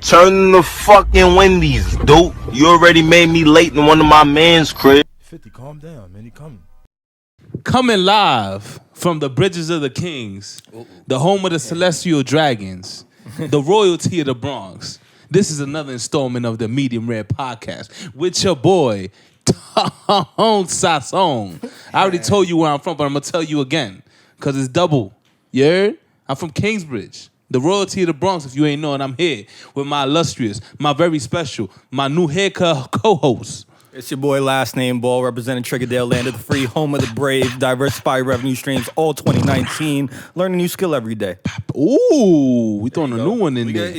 Turn the fucking Wendy's, dude. You already made me late in one of my man's crib. 50, calm down, man. He coming. Coming live from the Bridges of the Kings, the home of the Celestial Dragons, the royalty of the Bronx. This is another installment of the Medium Rare Podcast with your boy, Tone Sasson. I already told you where I'm from, but I'm going to tell you again, because it's double. You heard? I'm from Kingsbridge, the royalty of the Bronx, if you ain't know, and I'm here with my illustrious, my very special, my new haircut co-host. It's your boy LastNameBall, representing Triggerdale, land of the free, home of the brave, diversify revenue streams, all 2019. Learn a new skill every day. Ooh, we throwing a new one in there.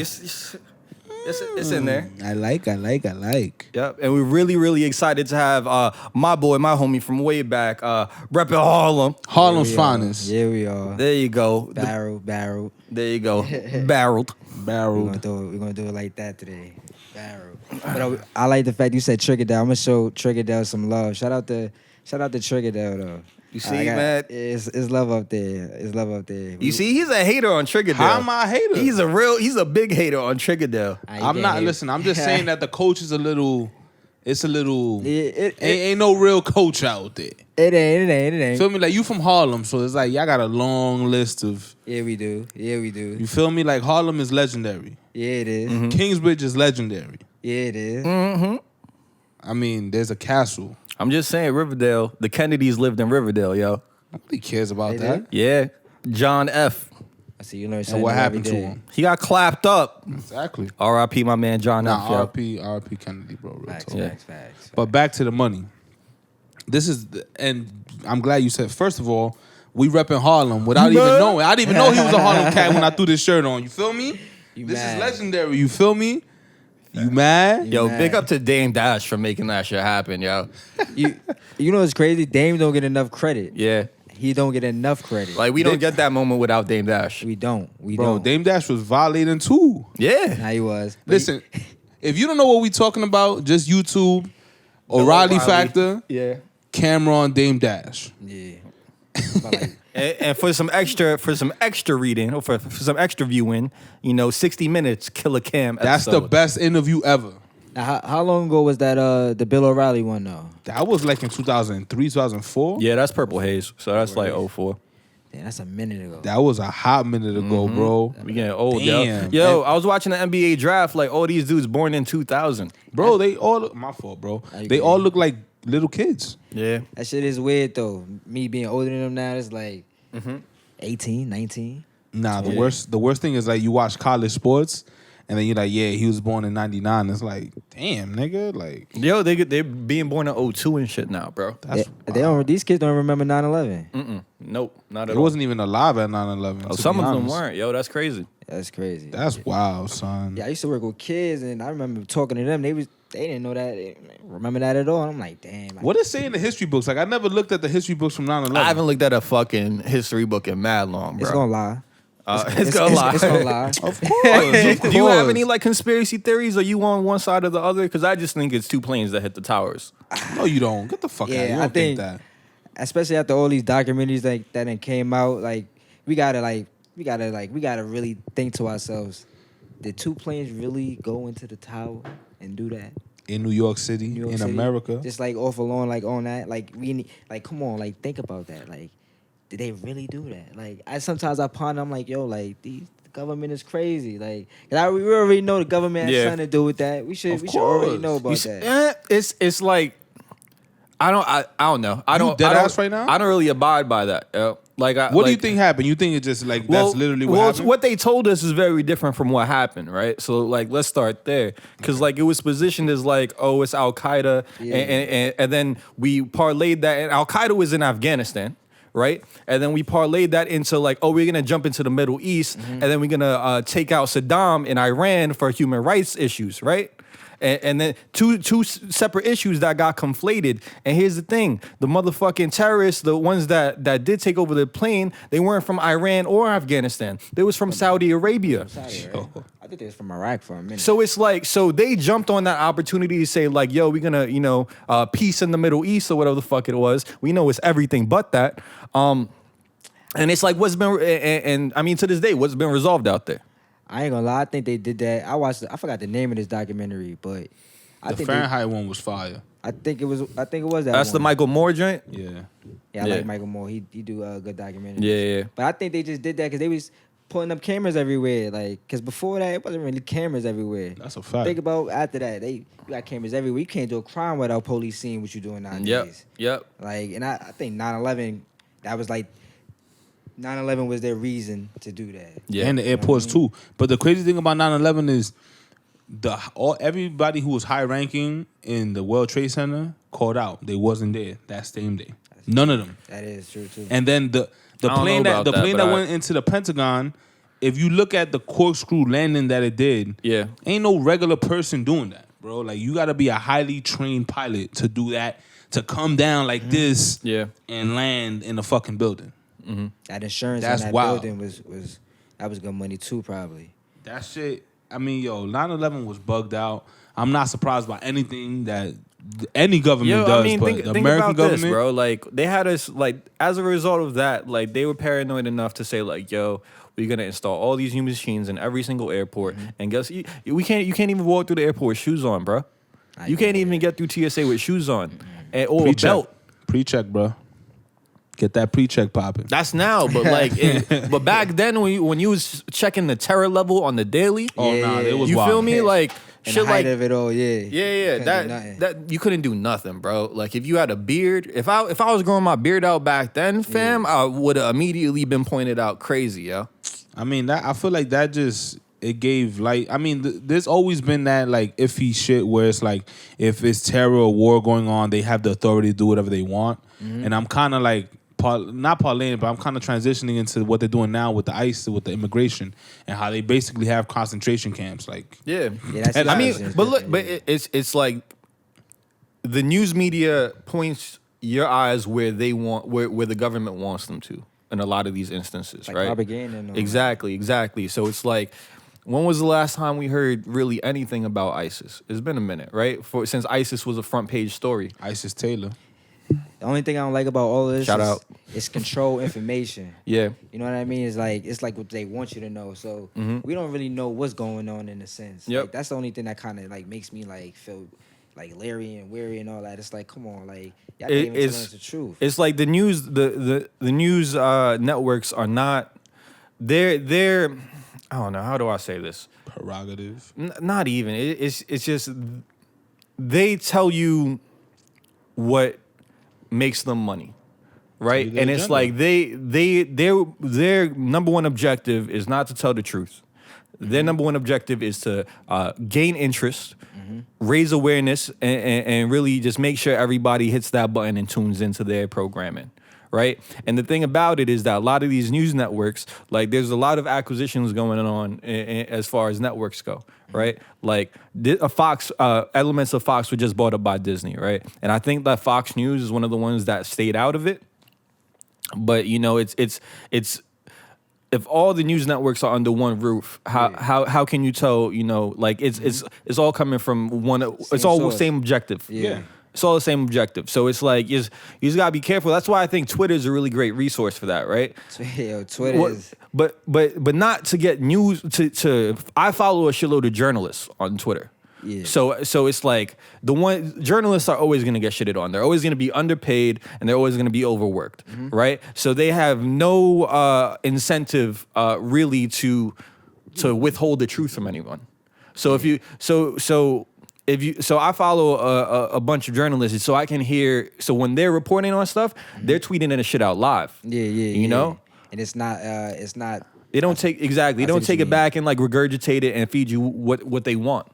It's in there. I like. Yep, and we're really excited to have my boy, my homie from way back, repping Harlem. Harlem's finest. Yeah, we are. There you go. Barreled. There you go. Barreled. We're gonna do it like that today. Barreled. But I like the fact you said Triggerdale. I'm gonna show Triggerdale some love. Shout out to Triggerdale though. You see, man? It's love up there. You see, he's a hater on Triggerdale. How am I a hater? He's a big hater on Triggerdale. I'm not. Listen, I'm just saying that the coach is a little. It's a little. Ain't no real coach out there. It ain't. Feel me? Like, you from Harlem, so it's like y'all got a long list of. Yeah, we do. You feel me? Like, Harlem is legendary. Yeah, it is. Mm-hmm. Kingsbridge is legendary. Yeah, it is. Mm-hmm. I mean, there's a castle. I'm just saying, Riverdale. The Kennedys lived in Riverdale, yo. Nobody cares about They that. did? Yeah, John F. I see you learn something. And what every happened to day. him? He got clapped up. Exactly. R.I.P. my man John F. Yo. R.I.P. Kennedy, bro. Real talk. Facts. But back to the money. This is, and I'm glad you said, first of all, we repping Harlem without even knowing. I didn't even know he was a Harlem cat when I threw this shirt on. You feel me? This is legendary. You feel me? You mad? Yo, big up to Dame Dash for making that shit happen, yo. You know what's crazy? Dame don't get enough credit. Yeah. He don't get enough credit. Like, we don't get that moment without Dame Dash. We don't. Bro, Dame Dash was violating too. Yeah. Nah, he was. Listen, if you don't know what we talking about, just YouTube, O'Reilly Factor, Yeah. Cameron, Dame Dash. Yeah. And for some extra reading, or for some extra viewing, 60 minutes, Killer Cam episode. That's the best interview ever. Now, how long ago was that the Bill O'Reilly one though? That was like in 2003, 2004. Yeah, that's Purple Haze. So that's like 04. Damn, that's a minute ago. That was a hot minute ago, bro. We getting old, Damn. yo. I was watching the NBA draft, like all these dudes born in 2000. Bro, they all look, my fault, bro. They all look like little kids. Yeah. That shit is weird though. Me being older than them now, it's like 18, 19. Nah, the worst thing is, like, you watch college sports and then you're like, yeah, he was born in 99. It's like, damn, nigga, like, Yo, they being born in 02 and shit now, bro. These kids don't remember 9/11. Nope, not it at all. wasn't even alive at 9/11. Oh, some of them weren't. Yo, that's crazy. That's crazy. That's wild, son. Yeah, I used to work with kids, and I remember talking to them. They didn't know that. They didn't remember that at all. And I'm like, damn. What does it say in the history books? Like, I never looked at the history books from 9/11. I haven't looked at a fucking history book in mad long, bro. It's gonna lie. It's gonna lie. It's gonna lie. Of course. Do you have any like conspiracy theories? Are you on one side or the other? Because I just think it's two planes that hit the towers. No, you don't. Get the fuck out. You don't think that. Especially after all these documentaries that then came out, like we gotta really think to ourselves: did two planes really go into the tower and do that? In New York City, in America. Just like off alone, like on that, like we need, like come on, like think about that, like did they really do that? Like sometimes I ponder, I'm like, yo, like the government is crazy, like we already know the government has something to do with that. We should already know about that. It's like I don't know. I don't dead ass right now? I don't really abide by that. Yo. Like, what do you think happened? You think it's just like that's literally what happened? What they told us is very different from what happened, right? So like, let's start there, because like it was positioned as like, oh, it's Al Qaeda, and then we parlayed that, and Al Qaeda was in Afghanistan, right? And then we parlayed that into like, oh, we're gonna jump into the Middle East, and then we're gonna take out Saddam in Iran for human rights issues, right? And then two separate issues that got conflated. And here's the thing: the motherfucking terrorists, the ones that did take over the plane, they weren't from Iran or Afghanistan. They was from Saudi Arabia. I think they was from Iraq for a minute. So it's like, so they jumped on that opportunity to say like, yo, we're gonna, peace in the Middle East or whatever the fuck it was. We know it's everything but that. And it's like, what's been, and I mean, to this day, what's been resolved out there? I ain't gonna lie. I think they did that. I forgot the name of this documentary, but I The think Fahrenheit one was fire. I think it was that. That's the one. Michael Moore joint. Yeah. Yeah, I Yeah. like Michael Moore. He do good documentaries. Yeah. But I think they just did that because they was putting up cameras everywhere. Like, because before that, it wasn't really cameras everywhere. That's a fact. Think about after that, you got cameras everywhere. You can't do a crime without police seeing what you're doing nowadays. Yep. Like, and I think 9/11, that was like 9/11 was their reason to do that. Yeah. And the airports too. But the crazy thing about 9/11 is everybody who was high ranking in the World Trade Center called out. They wasn't there that same day. None of them. That is true too. And then the plane that went into the Pentagon, if you look at the corkscrew landing that it did, Yeah. ain't no regular person doing that, bro. Like, you got to be a highly trained pilot to do that, to come down like this and land in a fucking building. That insurance That's on that wild. building was good money too, probably. That shit, I mean, 9/11 was bugged out. I'm not surprised by anything that any government does, but think the American about government, this, bro. Like, they had us, like, as a result of that, like, they were paranoid enough to say, like, yo, we're gonna install all these new machines in every single airport, and guess you can't even walk through the airport with shoes on, bro. You can't even get through TSA with shoes on or a belt. Pre-check, bro. Get that pre-check popping. That's now, but like, but back then when you was checking the terror level on the daily, Oh, Yeah, nah, it was you wild. feel me? Like, And shit the height like of it all, yeah. Yeah, Couldn't do nothing. that you couldn't do nothing, bro. Like, if you had a beard, if I was growing my beard out back then, fam, I would have immediately been pointed out crazy, yo. I mean, I feel like that just, it gave light. I mean, there's always been that like iffy shit where it's like, if it's terror or war going on, they have the authority to do whatever they want. And I'm kind of like, not parlaying, but I'm kind of transitioning into what they're doing now with the ICE, with the immigration, and how they basically have concentration camps. Like, Yeah, that's I mean, different. but look, but it's like the news media points your eyes where they want, where the government wants them to, in a lot of these instances, Like right? propaganda and all that. Exactly. So it's like, when was the last time we heard really anything about ISIS? It's been a minute, right? Since ISIS was a front page story. ISIS Taylor. The only thing I don't like about all of this Shout out. is control information. Yeah. You know what I mean? It's like what they want you to know. So we don't really know what's going on in a sense. Yep. Like, that's the only thing that kind of like makes me like feel like leery and weary and all that. It's like, come on, like y'all can't even tell us the truth. It's like the news, the news networks are not. They're. I don't know. How do I say this? Prerogative. Not even. It's just they tell you what makes them money, right? their And it's agenda. like their number one objective is not to tell the truth. Their number one objective is to gain interest, raise awareness, and really just make sure everybody hits that button and tunes into their programming. Right. And the thing about it is that a lot of these news networks, like, there's a lot of acquisitions going on as far as networks go. Right. Like, Fox, elements of Fox were just bought up by Disney. Right. And I think that Fox News is one of the ones that stayed out of it. But, you know, it's if all the news networks are under one roof, how can you tell, you know, like, it's all coming from one, it's all source. same objective. Yeah. It's all the same objective. So it's like, you just gotta be careful. That's why I think Twitter is a really great resource for that, right? Yo, Twitter What- is But not to get news to I follow a shitload of journalists on Twitter. Yeah. So it's like journalists are always gonna get shitted on. They're always gonna be underpaid and they're always gonna be overworked, right? So they have no incentive really to withhold the truth from anyone. So so I follow a bunch of journalists, so I can hear. So when they're reporting on stuff, they're tweeting that shit out live. You know, and it's not they don't take I They see don't what take you it mean. back and like regurgitate it and feed you what they want.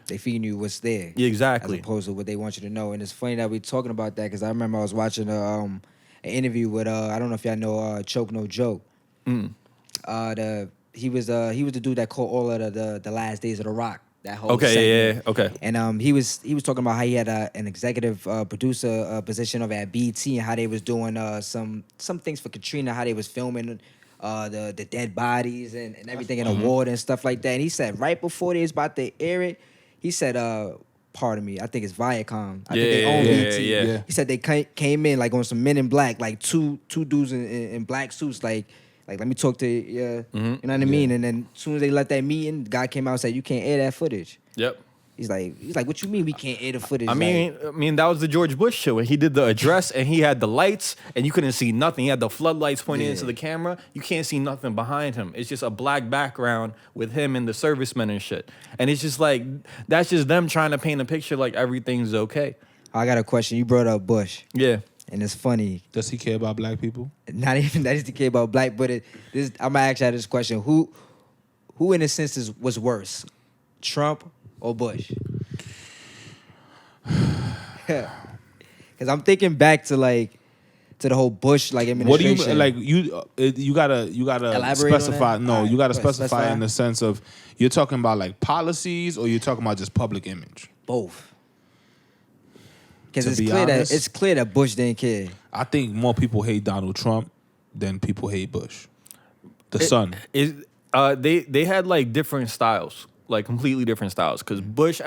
they feeding you what's there. Yeah, exactly. As opposed to what they want you to know. And it's funny that we're talking about that because I remember I was watching an interview with I don't know if y'all know Choke No Joke. He was the dude that caught all of the last days of the Rock. That whole segment. Okay. And he was talking about how he had an executive producer position over at BT and how they was doing some things for Katrina, how they was filming the dead bodies and everything in the water and stuff like that. And he said right before they was about to air it, he said, pardon me, I think it's Viacom. I think they own BT. yeah. He said they came in like on some Men in Black, like two dudes in black suits, like Like, let me talk to you. You know what I mean? And then as soon as they let that meeting, the guy came out and said, you can't air that footage. Yep. He's like, what you mean we can't air the footage? I mean, that was the George Bush shit when he did the address and he had the lights and you couldn't see nothing. He had the floodlights pointing into the camera. You can't see nothing behind him. It's just a black background with him and the servicemen and shit. And it's just like, that's just them trying to paint a picture like everything's okay. I got a question. You brought up Bush. Yeah. And it's funny. Does he care about black people? Not even that he care about black, but I'm gonna ask you this question: Who in a sense was worse, Trump or Bush? Because I'm thinking back to the whole Bush administration. What do you like? You gotta Elaborate on specify. that? No, Alright, you gotta go ahead, specify specify. in the sense of you're talking about like policies or you're talking about just public image. Both. Because To it's be clear honest- that Bush didn't care. I think more people hate Donald Trump than people hate Bush. The son. They had like different styles, like completely different styles. Because Bush,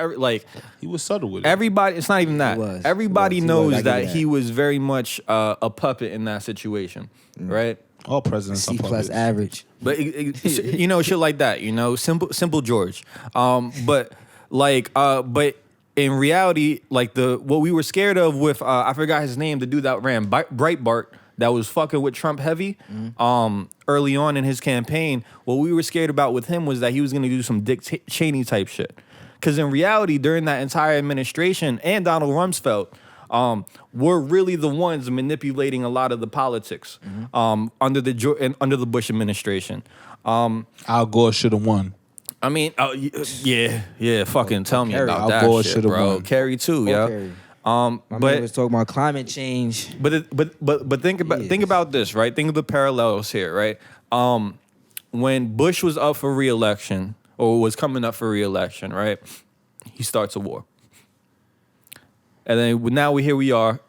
He was subtle with it. everybody, it's not even that. He was. Everybody He was. knows I give you that that. he was very much a puppet in that situation, right? All presidents are C plus puppets. average. But shit like that, simple George. But in reality, like what we were scared of with I forgot his name, the dude that ran Breitbart that was fucking with Trump heavy, early on in his campaign. What we were scared about with him was that he was gonna do some Dick Cheney type shit. Because in reality, during that entire administration and Donald Rumsfeld, were really the ones manipulating a lot of the politics under the Bush administration. Al Gore should have won. I mean, yeah. Fucking tell me Kerry. about Al that Gore shit, should've bro. won. Kerry too, yeah. Kerry. My man was talking about climate change. But think about this, right? Think of the parallels here, right? When Bush was up for re-election or was coming up for re-election, right? He starts a war, and then now here we are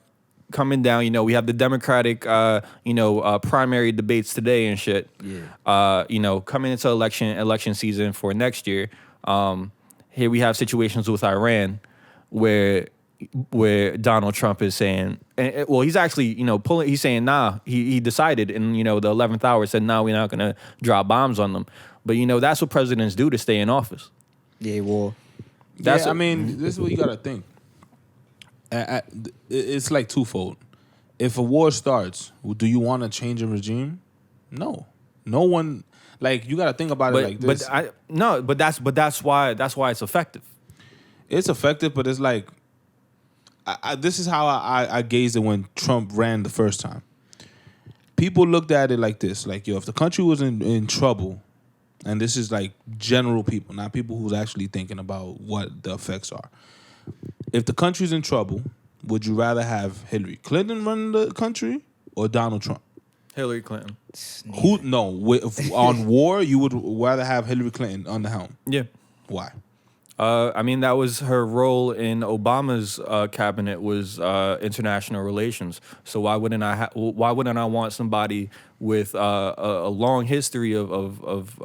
coming down. We have the Democratic, primary debates today and shit. Yeah. Coming into election season for next year. Here we have situations with Iran where Donald Trump is saying, he's actually, he's saying, nah, he decided in, the 11th hour said, nah, we're not going to drop bombs on them. But, that's what presidents do to stay in office. Yeah, war. This is what you gotta think. It's like twofold. If a war starts, do you want to change a regime? No one. Like, you gotta think about it like this. But that's why it's effective. It's effective, but it's like, this is how I gazed it when Trump ran the first time. People looked at it like this, like, if the country was in trouble, and this is like general people, not people who's actually thinking about what the effects are. If the country's in trouble, would you rather have Hillary Clinton run the country or Donald Trump? Hillary Clinton. On war, you would rather have Hillary Clinton on the helm. Yeah. Why? That was her role in Obama's cabinet was international relations. So why wouldn't I want somebody with a long history of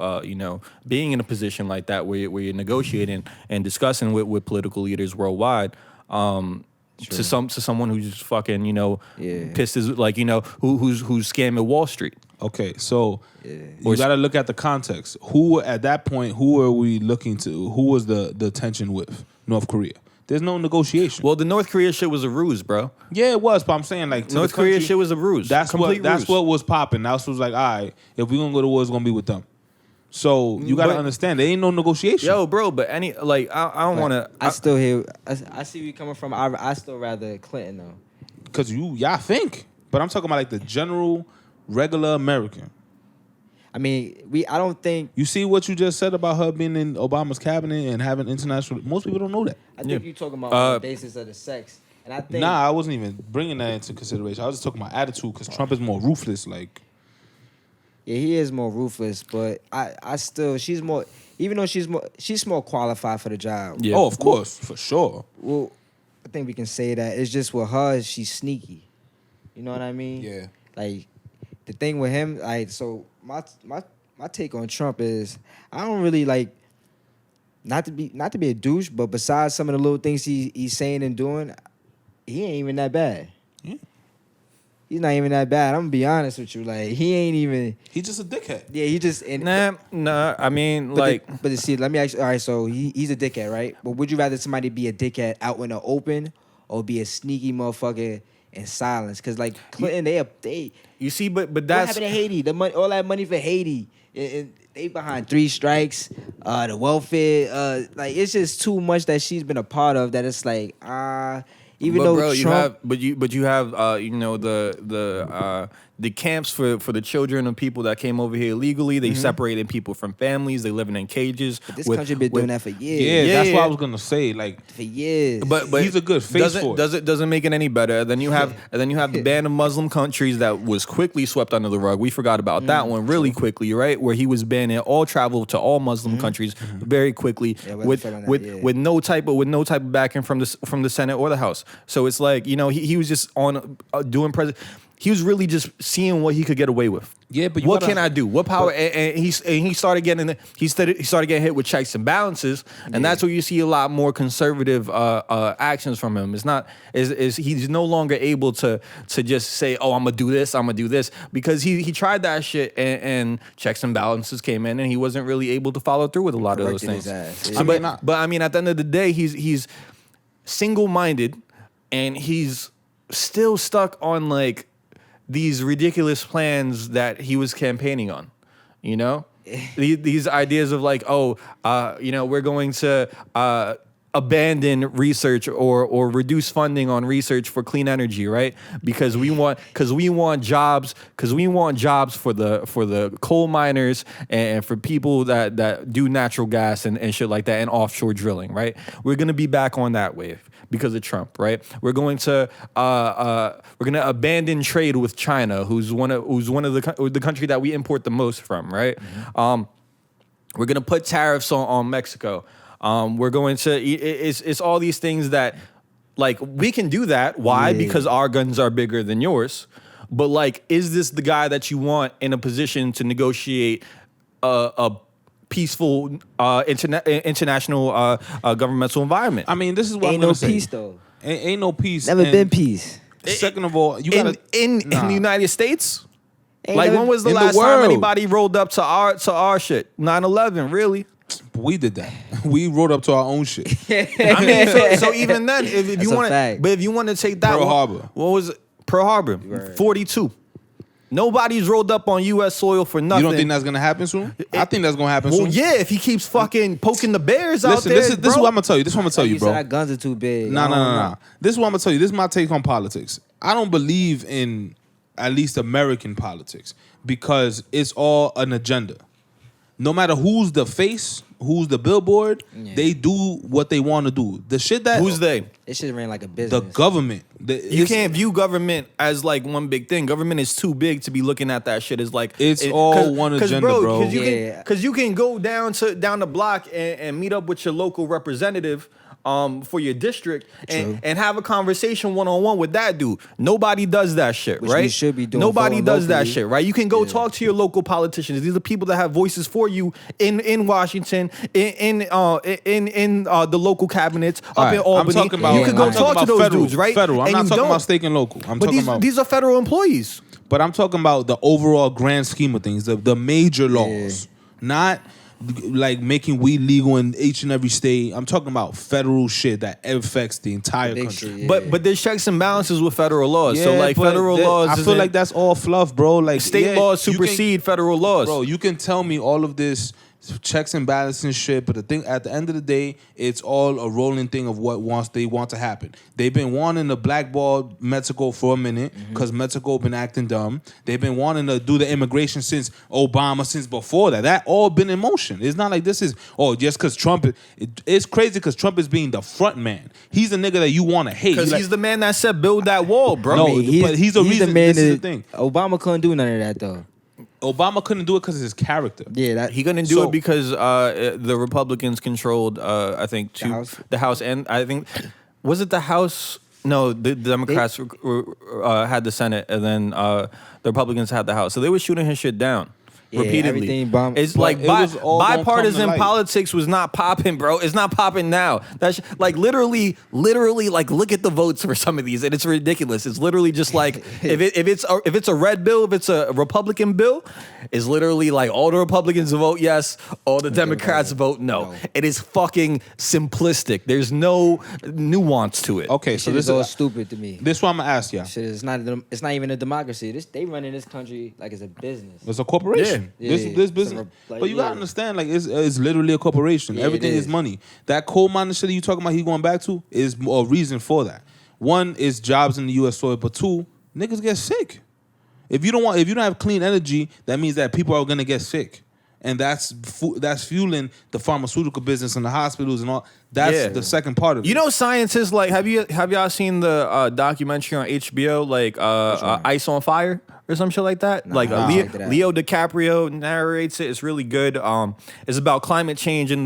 being in a position like that where you're negotiating and discussing with political leaders worldwide. To someone who's just fucking pissed as who's scamming Wall Street. Okay, so you got to look at the context. Who at that point? Who are we looking to? Who was the tension with? North Korea. There's no negotiation. Well, the North Korea shit was a ruse, bro. Yeah, it was, but I'm saying like North Korea shit was a ruse. That's Complete ruse. what was popping. That's what was like, all right, if we're gonna go to war, it's gonna be with them. So you gotta understand, there ain't no negotiation. Yo, bro, but I don't want to. I still hear. I see where you're coming from. I still rather Clinton though. Because y'all think, but I'm talking about like the general, regular American. I mean, I don't think. You see what you just said about her being in Obama's cabinet and having international. Most people don't know that. I think you're talking about on the basis of the sex, and I think. Nah, I wasn't even bringing that into consideration. I was just talking about attitude because Trump is more ruthless. Like, yeah, he is more ruthless, but I still she's more. Even though she's more qualified for the job. Yeah. Oh, of course, for sure. Well, I think we can say that. It's just with her, she's sneaky. You know what I mean? Yeah. Like the thing with him, like so my take on Trump is I don't really like not to be a douche, but besides some of the little things he's saying and doing, he ain't even that bad. Yeah. he's not even that bad. I'm gonna be honest with you. Like he ain't even. He's just a dickhead. Yeah, he just. Nah. I mean, See, let me ask you. All right, so he's a dickhead, right? But would you rather somebody be a dickhead out in the open or be a sneaky motherfucker in silence? Because like Clinton, they. you see, but What that's happened to Haiti? The money, all that money for Haiti. And they behind 3 strikes. The welfare. Like it's just too much that she's been a part of. That it's like even but though bro, Trump, you have the camps for the children of people that came over here illegally. They separated people from families. They living in cages. But this country been doing that for years. Yeah, that's what I was gonna say. Like For years. But he's a good face for it. Doesn't make it any better. Then you have the ban of Muslim countries that was quickly swept under the rug. We forgot about that one really quickly, right? Where he was banning all travel to all Muslim countries very quickly with no type of backing from the Senate or the House. So it's like he was just on doing president. He was really just seeing what he could get away with. Yeah, but what can I do? What power? And he started getting hit with checks and balances, and that's where you see a lot more conservative actions from him. It's not he's no longer able to just say, oh, I'm gonna do this, because he tried that shit and checks and balances came in, and he wasn't really able to follow through with a lot of those things. But I mean, at the end of the day, he's single-minded, and he's still stuck on like these ridiculous plans that he was campaigning on, these ideas of like, we're going to abandon research or reduce funding on research for clean energy, right? Because we want jobs for the coal miners and for people that do natural gas and shit like that and offshore drilling, right? We're gonna be back on that wave because of Trump, right? We're going to abandon trade with China, who's one of the country that we import the most from, right? We're gonna put tariffs on Mexico. We're going to it's all these things that like we can do that. Why? Yeah. Because our guns are bigger than yours. But like, is this the guy that you want in a position to negotiate a peaceful international governmental environment? I mean, this is what ain't I'm gonna no say. peace though. Ain't no peace. Never And been peace. Second of all, you gotta in the United States. Ain't Like never- when was the in the last time world. anybody rolled up to our shit? 9/11, really? We did that. We wrote up to our own shit. I mean, so even then, if That's you a want, fact. but if you want to take that, Pearl Harbor. What was it? Pearl Harbor? Right. 42. Nobody's rolled up on U.S. soil for nothing. You don't think that's gonna happen soon? I think that's gonna happen soon. Well, yeah, if he keeps fucking poking the bears out Listen, there, this is what I'm gonna tell you. This is what I'm gonna tell you, said bro. our guns are too big. No. This is what I'm gonna tell you. This is my take on politics. I don't believe in at least American politics because it's all an agenda. No matter who's the face, who's the billboard, they do what they want to do. The shit that who's they? It should ran like a the business. government. You can't view government as like one big thing. Government is too big to be looking at that shit as like It's all one agenda, bro. Because you can go down the block and meet up with your local representative for your district and have a conversation one-on-one with that dude. Nobody does that shit, Which right? we should be doing Nobody does that locally. shit, right? You can go talk to your local politicians. These are people that have voices for you in Washington, in the local cabinets up in Albany. I'm talking about, you can go I'm talking talk to about those federal, dudes, right? Federal. I'm And not you talking don't. about state and local. I'm But talking about. these are federal employees. But I'm talking about the overall grand scheme of things, the major laws, not like making weed legal in each and every state. I'm talking about federal shit that affects the entire Big country. shit, yeah. But there's checks and balances with federal laws. So Yeah, like but federal laws, I feel isn't- like that's all fluff, bro. Like state laws you can- supersede federal laws. Bro, you can tell me all of this checks and balances and shit, but the thing at the end of the day, it's all a rolling thing of what they want to happen. They've been wanting to blackball Mexico for a minute because Mexico been acting dumb. They've been wanting to do the immigration since Obama, since before that. That all been in motion. It's not like this is just because Trump. It's crazy because Trump is being the front man. He's the nigga that you want to hate. Because You he's like- the man that said build that wall, bro. No, I mean, but he's a reason. the man This is that the thing. Obama couldn't do none of that though. Obama couldn't do it because of his character. Yeah, that He couldn't do So- it because the Republicans controlled, I think, the House, and I think was it the House? No, the Democrats had the Senate, and then the Republicans had the House. So they were shooting his shit down. Yeah, repeatedly. everything bombed. It's But like it was all gonna come to bipartisan light. politics was not popping, bro. It's not popping now. That's like literally, like look at the votes for some of these, and it's ridiculous. It's literally just like if it's a red bill, if it's a Republican bill, it's literally like all the Republicans vote yes, all the Democrats vote no. It is fucking simplistic. There's no nuance to it. Okay, This so shit this is all is stupid to me. this what I'm gonna ask y'all. Shit is it's not even a democracy. They running this country like it's a business. It's a corporation. Yeah. This Yeah. this It's business. like, But you gotta yeah. understand, like it's literally a corporation. Yeah, Everything it is is. money. That coal mining shit that you talking about, he going back to, is a reason for that. One is jobs in the U.S. soil, but two, niggas get sick. If you don't have clean energy, that means that people are gonna get sick, and that's fueling the pharmaceutical business and the hospitals and all. That's the second part of it. You know, scientists like have y'all seen the documentary on HBO like Ice on Fire or some shit like that? Like nah, Leo, check it out. Leo DiCaprio narrates it. It's really good. It's about climate change and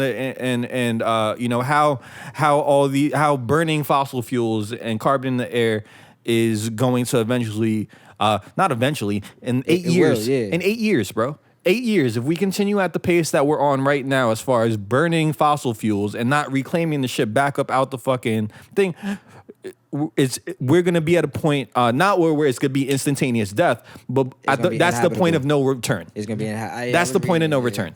you know how burning fossil fuels and carbon in the air is going to eventually not eventually in 8 It will, years. yeah. In 8 years, bro. 8 years, if we continue at the pace that we're on right now as far as burning fossil fuels and not reclaiming the shit back up out the fucking thing, we're gonna be at a point not where it's gonna be instantaneous death, but gonna be that's the point inhabitable. of no return. It's gonna be. That's the point of no return,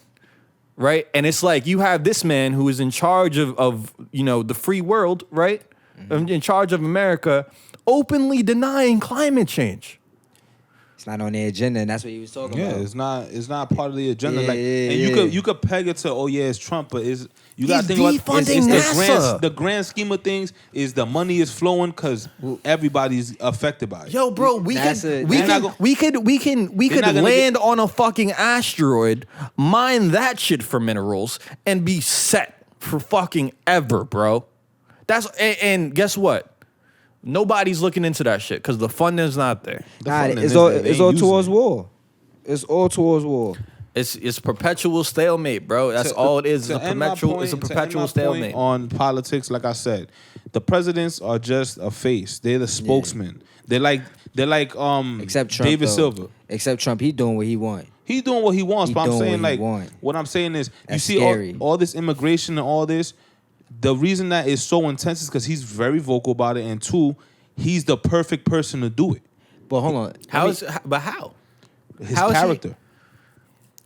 right? And it's like you have this man who is in charge of you know the free world, right? In charge of America, openly denying climate change. It's not on the agenda, and that's what he was talking Yeah, about. it's not part of the agenda. Yeah, like, yeah, and yeah. you could peg it to it's Trump, but you got to He's think about defunding NASA. the grand scheme of things is the money is flowing because everybody's affected by it. Yo, bro, we could not gonna land on a fucking asteroid, mine that shit for minerals, and be set for fucking ever, bro. And guess what? Nobody's looking into that shit because the funding's not there. Nah, funding it's is all there. They it's ain't all using towards it. war. It's all towards war. It's perpetual stalemate, bro. That's all it is. It's a To end my perpetual. point- It's a to end perpetual my point stalemate. on politics. Like I said, the presidents are just a face. They're the spokesman. They're like Except Trump, David though. Silver. Except Trump, he doing what he want. He doing what he wants, He but I'm doing saying what he like want. what I'm saying is you That's see scary. all this immigration and all this. The reason that is so intense is because he's very vocal about it, and two, he's the perfect person to do it. But hold on, But how? His How is he- character.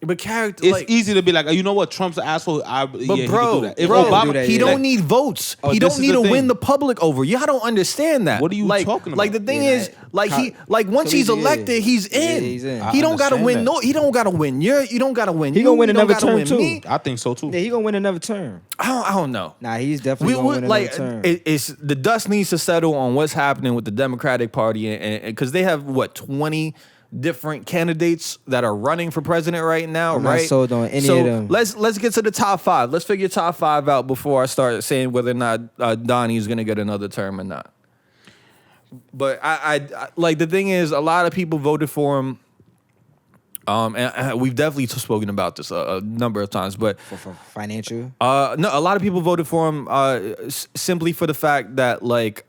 But character. It's like, easy to be like, you know what, Trump's an asshole. But he can bro, do that. If bro, Obama, do that, he yeah. don't need votes. Oh, He this don't is need the to win thing. the public over. Y'all don't understand that. What are you like, talking Like the about? thing Yeah, is, like co- like once he's collegiate, elected, he's yeah, in. he's in. He don't gotta understand win. that. No, he don't gotta win. You don't gotta win. He You gonna win don't another gotta term win too. me. I think so too. Yeah, he gonna win another term. I don't know. Nah, he's definitely gonna win like another term. it's the dust needs to settle on what's happening with the Democratic Party, and because they have 20 different candidates that are running for president right now, I'm not right? sold on any so of them. Let's get to the top 5. Let's figure top 5 out before I start saying whether or not Donnie's gonna get another term or not. But I like the thing is, a lot of people voted for him. And we've definitely spoken about this a number of times, but for financial. no, a lot of people voted for him simply for the fact that like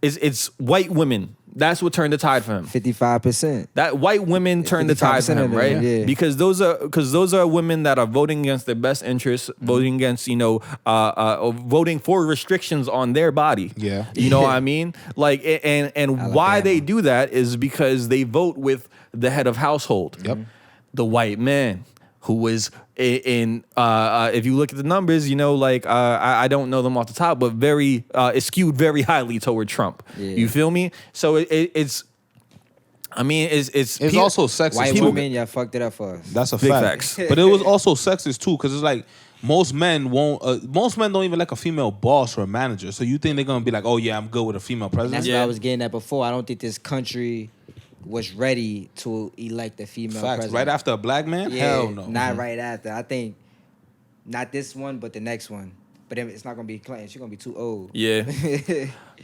it's white women. That's what turned the tide for him. 55%. That white women turned the tide for 55% him, of them, right? yeah. Because those are women that are voting against their best interests, voting against voting for restrictions on their body. Yeah. You know what I mean? Like and why Alabama. they do that is because they vote with the head of household. Yep. The white man who was in if you look at the numbers, I don't know them off the top, but it's skewed very highly toward Trump. Yeah. You feel me? So it's It's also sexist. White too. women, y'all fucked it up for us. That's a Big fact. facts. But it was also sexist too, because it's like most men don't even like a female boss or a manager. So you think they're gonna be like, oh yeah, I'm good with a female And that's president? what I was getting at before. I don't think this country was ready to elect a female Facts. president. Right after a black man? Yeah, Hell no. not right after. I think not this one, but the next one. But then it's not gonna be Clinton. She's gonna be too old. Yeah.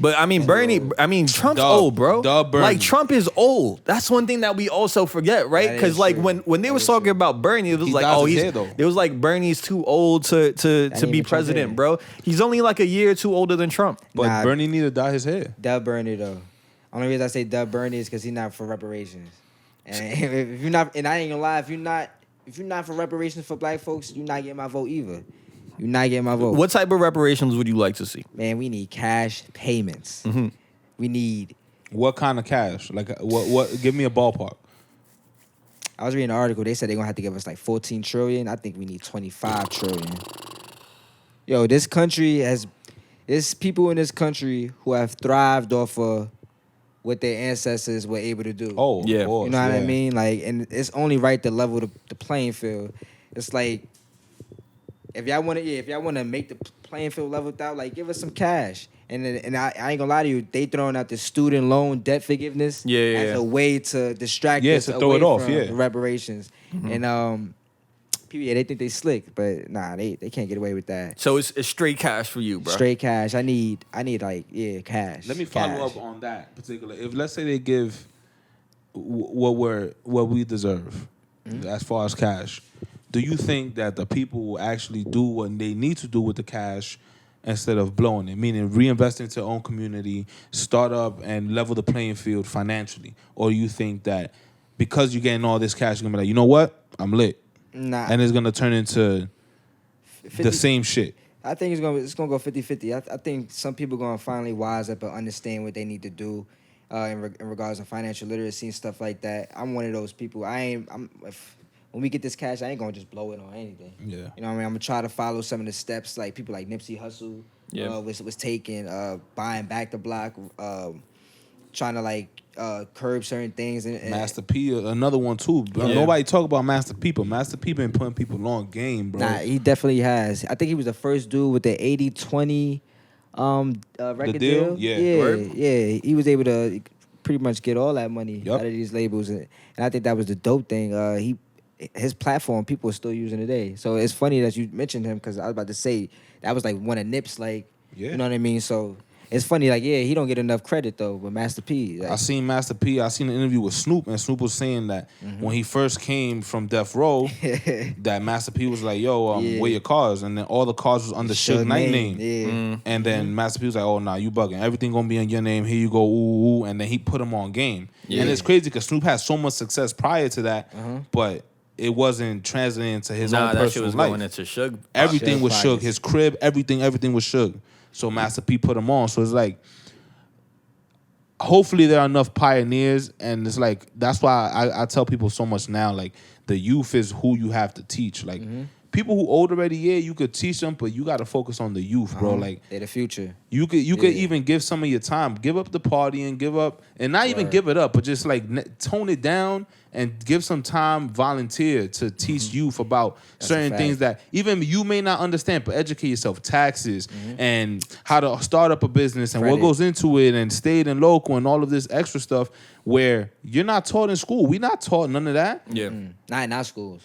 But Trump's Duh. old, bro. Duh, Bernie. Like Trump is old. That's one thing that we also forget, right? That is Because like true. when they That was is talking true. about Bernie, it was He like, dyes oh, his hair, though. it was like Bernie's too old to ain't be even president, Trump bro. He's only like a year or two older than Trump. But Nah. Bernie need to dye his hair. Dub Bernie though. Only reason I say Dub Bernie is because he's not for reparations. And if you're not, and I ain't gonna lie, if you're not for reparations for black folks, you're not getting my vote either. You're not getting my vote. What type of reparations would you like to see? Man, we need cash payments. We need. What kind of cash? Like what? Give me a ballpark. I was reading an article. They said they're gonna have to give us like 14 trillion. I think we need 25 trillion. Yo, this country has. There's people in this country who have thrived off of what their ancestors were able to do. Oh, Yeah. of course, You know what I mean? Like, and it's only right to level the playing field. It's like, if y'all want to make the playing field leveled out, like, give us some cash. And I ain't gonna lie to you, they throwing out the student loan debt forgiveness as a way to distract us to throw it away off, from yeah. the reparations. And people, they think they slick, but nah, they can't get away with that. So it's straight cash for you, bro. Straight cash. I need like cash. Let me follow up on that particular. If let's say they give what we deserve as far as cash, do you think that the people will actually do what they need to do with the cash instead of blowing it? Meaning reinvest into their own community, start up and level the playing field financially, or you think that because you're getting all this cash, you're gonna be like, you know what, I'm lit. Nah. And it's gonna turn into 50 the same shit. I think it's gonna go 50-50. I think some people gonna finally wise up and understand what they need to do in regards to financial literacy and stuff like that. I'm one of those people. When we get this cash, I ain't gonna just blow it on anything. Yeah. You know what I mean? I'm gonna try to follow some of the steps like people like Nipsey Hussle was taking, buying back the block, trying to like curb certain things. And Master P, another one too. Yeah. Nobody talk about Master P, but Master P been putting people on game, bro. Nah, he definitely has. I think he was the first dude with the 80-20 record deal? deal. Yeah. Word? Yeah. He was able to pretty much get all that money Yup. out of these labels, and I think that was the dope thing. His platform, people are still using today. So it's funny that you mentioned him because I was about to say that was like one of Nip's, like, Yeah. you know what I mean? So it's funny, like, yeah, he don't get enough credit though, but Master P, like, I seen Master P. I seen an interview with Snoop, and Snoop was saying that when he first came from Death Row, that Master P was like, "Yo, where your cars?" And then all the cars was under Suge Knight name. Yeah. And then Master P was like, "Oh, nah, you bugging. Everything gonna be in your name. Here you go, ooh, ooh." And then he put him on game. Yeah. And it's crazy because Snoop had so much success prior to that, but it wasn't translating into his own Nah, that shit personal was life. going into Suge. Everything Suge was Suge. pockets. His crib, everything was Suge. So Master P put him on. So it's like, hopefully there are enough pioneers, and it's like that's why I tell people so much now. Like, the youth is who you have to teach. Like, people who old already, you could teach them, but you got to focus on the youth, bro. Like, They're the future. you could even give some of your time, give up the party and not even give it up, but just like tone it down and give some time, volunteer to teach youth about certain fact. things that even you may not understand, but educate yourself, taxes and how to start up a business and what Credit. goes into it, and state and local and all of this extra stuff where you're not taught in school. We not taught none of that. Yeah. Not in our schools.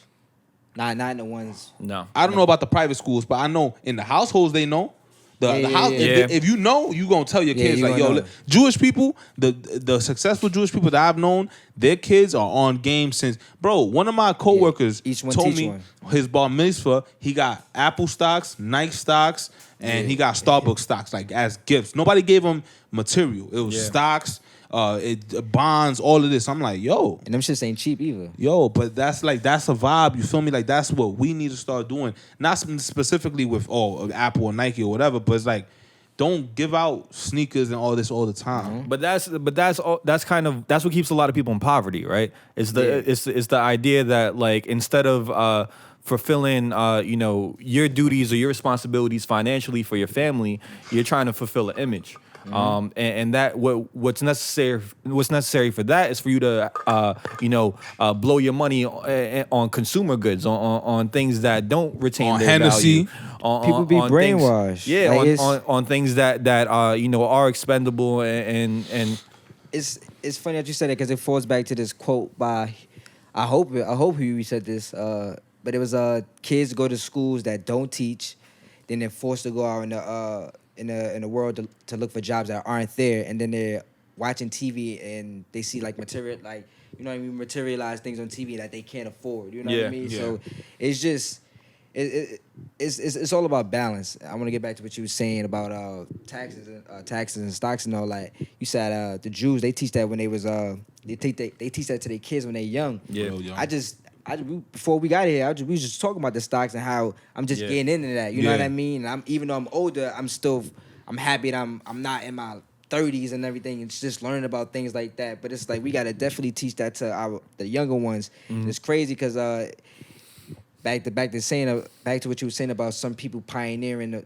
Not in the ones. No. I don't know about the private schools, but I know in the households they know. The house, yeah. If you know, you gonna tell your Yeah, kids you like, gonna yo, know. look, Jewish people, the successful Jewish people that I've known, their kids are on game since. Bro, one of my coworkers Each one told teach me one. his bar mitzvah, he got Apple stocks, Nike stocks, and he got Starbucks stocks like as gifts. Nobody gave him material. It was stocks, bonds, all of this. I'm like, yo. And them shits ain't cheap either. Yo, but that's a vibe. You feel me? Like, that's what we need to start doing. Not specifically with Apple or Nike or whatever, but it's like, don't give out sneakers and all this all the time. But that's what keeps a lot of people in poverty, right? It's the idea that, like, instead of fulfilling your duties or your responsibilities financially for your family, you're trying to fulfill an image. And that what's necessary for that is for you to blow your money on consumer goods, on things that don't retain On their Hennessy. value. People be on brainwashed. Things, Like, on things that are expendable and it's funny that you said it because it falls back to this quote by I hope you said this, but it was kids go to schools that don't teach, then they're forced to go out in the world to look for jobs that aren't there, and then they're watching TV and they see like material, like, you know what I mean, materialized things on TV that they can't afford. You know what I mean? Yeah. So it's it's all about balance. I want to get back to what you were saying about taxes and stocks and all that. You said the Jews, they teach that when they was they teach that to their kids when they're young. Yeah. Real young. Before we got here, we was just talking about the stocks and how I'm just getting into that. You know what I mean? And even though I'm older, I'm happy that I'm not in my 30s and everything. It's just learning about things like that. But it's like we gotta definitely teach that to the younger ones. And it's crazy because back to what you were saying about some people pioneering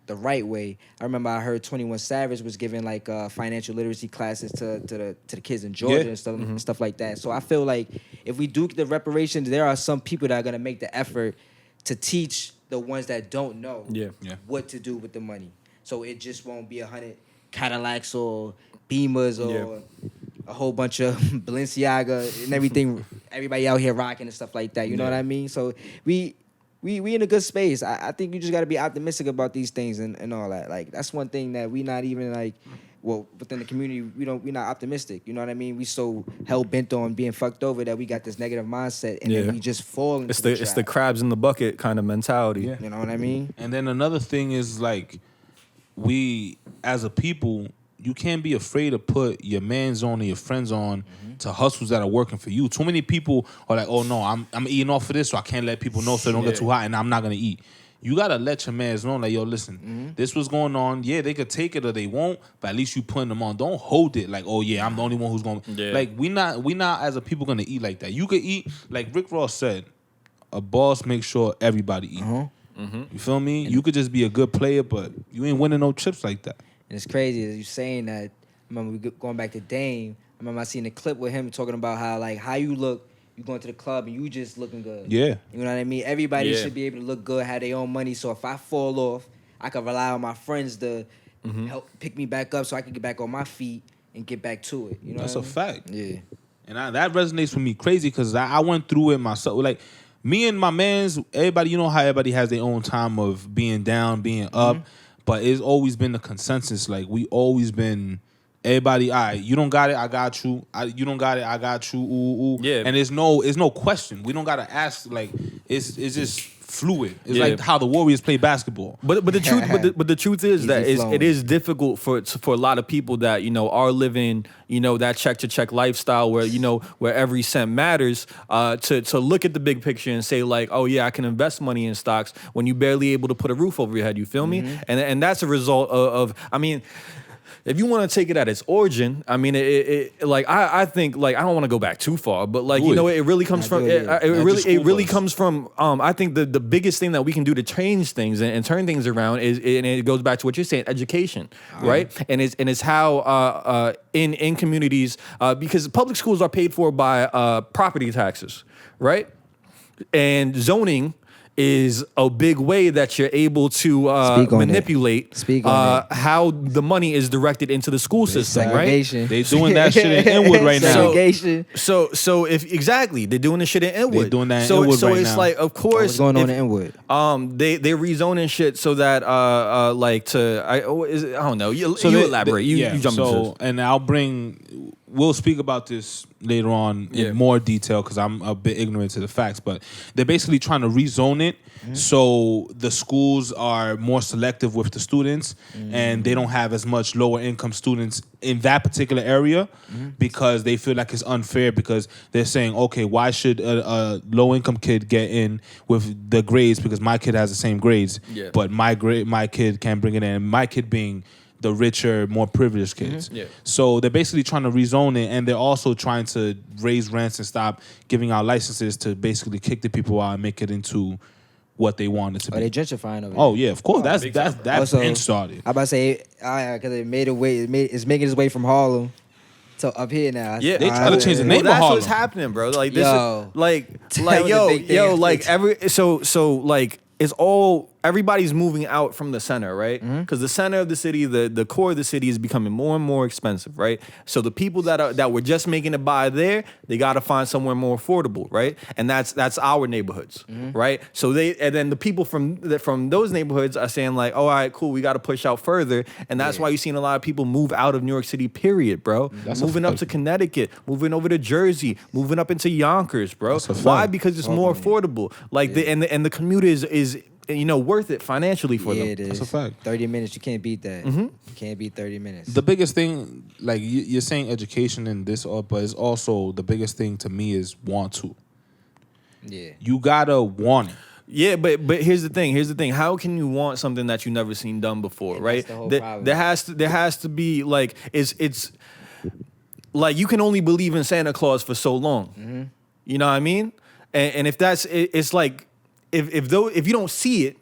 the right way. I remember I heard 21 Savage was giving like financial literacy classes to the kids in Georgia and stuff like that. So I feel like if we do the reparations, there are some people that are gonna make the effort to teach the ones that don't know what to do with the money. So it just won't be 100 Cadillacs or Beamers or a whole bunch of Balenciaga and everything. Everybody out here rocking and stuff like that. You know what I mean? So we in a good space. I think you just got to be optimistic about these things and all that. Like that's one thing that we not even like. Well, within the community, we're not optimistic. You know what I mean? We so hell bent on being fucked over that we got this negative mindset and then we just fall into it's the crabs in the bucket kind of mentality. Yeah. You know what I mean? And then another thing is like, we as a people, you can't be afraid to put your mans on or your friends on to hustles that are working for you. Too many people are like, oh no, I'm eating off of this, so I can't let people know so they don't get too hot, and I'm not gonna eat. You gotta let your mans know, like, yo, listen, this was going on. Yeah, they could take it or they won't, but at least you putting them on. Don't hold it like, oh yeah, I'm the only one who's going. Like we not as a people gonna eat like that. You could eat like Rick Ross said. A boss makes sure everybody eat. You feel me? You could just be a good player, but you ain't winning no chips like that. And it's crazy as you saying that. I remember going back to Dame. I remember I seen a clip with him talking about how you look. You going to the club and you just looking good. Yeah. You know what I mean? Everybody should be able to look good, have their own money. So if I fall off, I can rely on my friends to help pick me back up so I can get back on my feet and get back to it. You know That's what a I mean? fact. Yeah. And that resonates with me crazy because I went through it myself. Like, me and my mans, everybody, you know how everybody has their own time of being down, being up, but it's always been the consensus. Like, we always been... Everybody, all right, you don't got it, I got you. You don't got it, I got you. Ooh. Yeah. And there's no question. We don't gotta ask. Like it's just fluid. It's like how the Warriors play basketball. But the truth but the truth is Easy that flowing. it is difficult for a lot of people that are living that check to check lifestyle where where every cent matters to look at the big picture and say like, oh yeah, I can invest money in stocks when you barely able to put a roof over your head. You feel me? And that's a result of I mean. If you want to take it at its origin, I mean, I think like I don't want to go back too far, but like it really comes from it really comes from I think the biggest thing that we can do to change things and turn things around is and it goes back to what you're saying, education, right? And it's how in communities because public schools are paid for by property taxes, right? And zoning is a big way that you're able to manipulate how the money is directed into the school system, right? They doing that shit in Inwood right now. Segregation. So if exactly they're doing the shit in Inwood. They're doing that in Inwood so right it's now. like of course What's going on in Inwood? They rezoning shit so that I don't know. You elaborate. You jump into this. And we'll speak about this later on in more detail because I'm a bit ignorant to the facts, but they're basically trying to rezone it so the schools are more selective with the students and they don't have as much lower income students in that particular area because they feel like it's unfair because they're saying, okay, why should a low income kid get in with the grades because my kid has the same grades, but my kid can't bring it in. My kid being the richer, more privileged kids. So they're basically trying to rezone it, and they're also trying to raise rents and stop giving out licenses to basically kick the people out and make it into what they want it to be. They gentrifying over Oh yeah, of course. That's been started. I about to say, because it made it's making its way from Harlem to up here now. Yeah, They try to change the name of that's Harlem. what's happening, bro. Like this, Yo. is, like That was a big thing. like so like it's all everybody's moving out from the center, right? Because the center of the city, the core of the city is becoming more and more expensive, right? So the people that were just making it by there, they got to find somewhere more affordable, right? And that's our neighborhoods, right? So and then the people from those neighborhoods are saying like, oh, all right, cool, we got to push out further, and that's why you're seeing a lot of people move out of New York City, period, bro. Moving up to Connecticut, moving over to Jersey, moving up into Yonkers, bro. Why? Because it's more affordable. Like the commute is worth it financially for them. It is. That's a fact. 30 minutes, you can't beat that. You can't beat 30 minutes. The biggest thing, like you're saying education and this, but it's also the biggest thing to me is want to. Yeah. You gotta want it. Yeah, but here's the thing. How can you want something that you never seen done before, right? That's the whole problem. There has to be like it's like you can only believe in Santa Claus for so long. You know what I mean? And if that's it's like if you don't see it,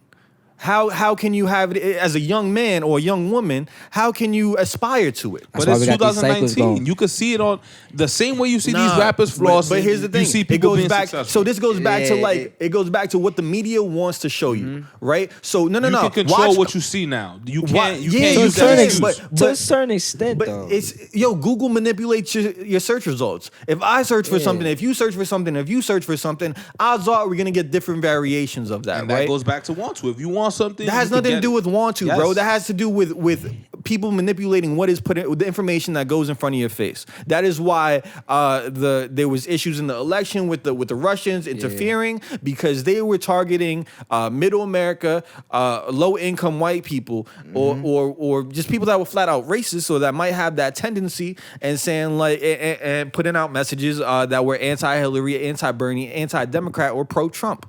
how can you have it as a young man or a young woman? How can you aspire to it? That's But why it's we got these cycles 2019. going. You could see it on the same way you see these rappers flossing. But here's the thing. You see It people goes being back. successful. So this goes back to Yeah, like it goes back to what the media wants to show you, right? So no. You can control Watch- what you see now. You Why- can't. You yeah, can't you use can, that certain excuse. but- to a certain extent, But though. it's Google manipulates your search results. If I search for something, if you search for something, odds are we're gonna get different variations of that, And right? that goes back to want to. If you want something, That has you can nothing to get do it. with want to, Yes. bro. That has to do with people manipulating what is put in, the information that goes in front of your face. That is why there was issues in the election with the Russians interfering because they were targeting middle America, low income white people, or just people that were flat out racist, or that might have that tendency, and saying like and putting out messages that were anti-Hillary, anti-Bernie, anti-Democrat, or pro-Trump,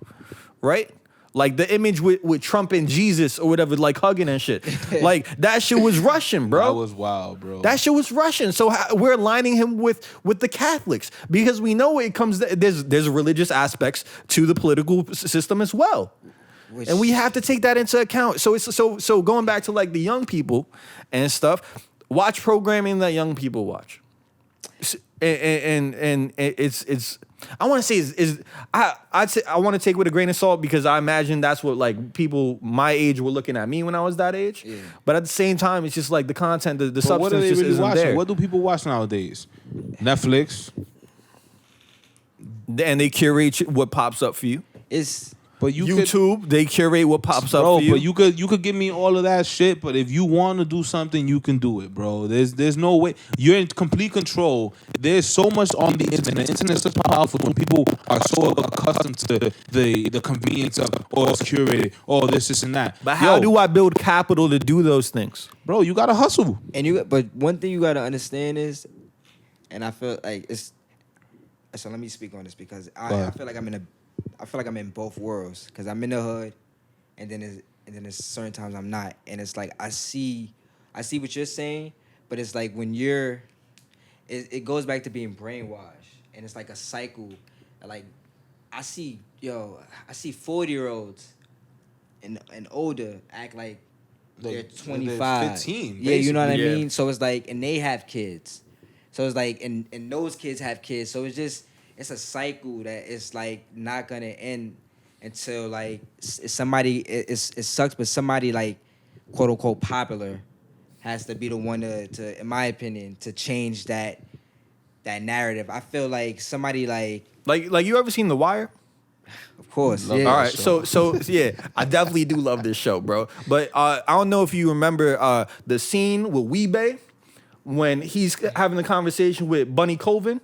right? Like the image with Trump and Jesus or whatever, like hugging and shit. Like that shit was Russian, bro. That was wild, bro. That shit was Russian. So we're aligning him with the Catholics because we know it comes. There's religious aspects to the political system as well, and we have to take that into account. So so going back to like the young people and stuff. Watch programming that young people watch, and it's. I want to say I'd say I want to take it with a grain of salt because I imagine that's what like people my age were looking at me when I was that age. Yeah. But at the same time, it's just like the content, the But substance what are they just really isn't watching? there. What do people watch nowadays? Netflix. And they curate what pops up for you. It's But you YouTube, they curate what pops up bro, for you. but you could give me all of that shit. But if you want to do something, you can do it, bro. There's no way. You're in complete control. There's so much on the internet. The internet's so powerful when people are so accustomed to the convenience of it's curated, this and that. But how Yo, do I build capital to do those things? bro? You gotta hustle. but one thing you gotta understand is, and I feel like it's. So let me speak on this because I feel like I'm in both worlds because I'm in the hood, and then there's certain times I'm not, and it's like I see what you're saying, but it's like when it goes back to being brainwashed, and it's like a cycle. Like I see 40-year-olds and older act like they're 25, they're 15. Yeah, you know what I basically. mean. So it's like, and they have kids, so it's like, and those kids have kids, so it's a cycle that it's like not gonna end until like somebody it sucks, but somebody like quote unquote popular has to be the one to in my opinion to change that narrative. I feel like somebody like you ever seen The Wire? of course, Love yeah. that All right, show. so yeah, I definitely do love this show, bro. But I don't know if you remember the scene with Weebay when he's having a conversation with Bunny Colvin.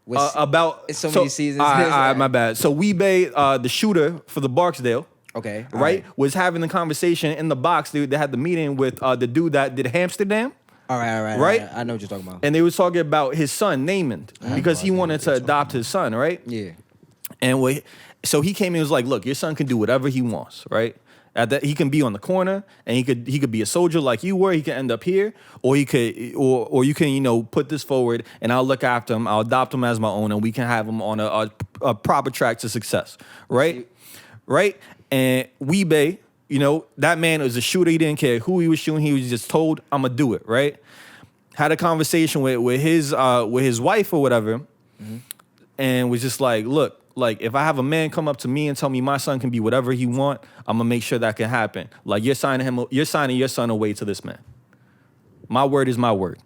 About it's so many seasons. All right, my bad. So Weebay, the shooter for the Barksdale, Okay, all right, was having the conversation in the box. They had the meeting with the dude that did Amsterdam, All right. Right? I know what you're talking about. and they was talking about his son Naaman because he wanted to adopt his son, right? Yeah. And so he came in and was like, "Look, your son can do whatever he wants, right? He can be on the corner, and he could be a soldier like you were. He can end up here, or he could, or you can, put this forward, and I'll look after him. I'll adopt him as my own, and we can have him on a proper track to success, right? Right? And Weebay, that man was a shooter. He didn't care who he was shooting. He was just told, "I'm gonna do it," right? Had a conversation with his wife or whatever, and was just like, "Look, like if I have a man come up to me and tell me my son can be whatever he want, I'm gonna make sure that can happen. Like you're signing your son away to this man. My word is my word.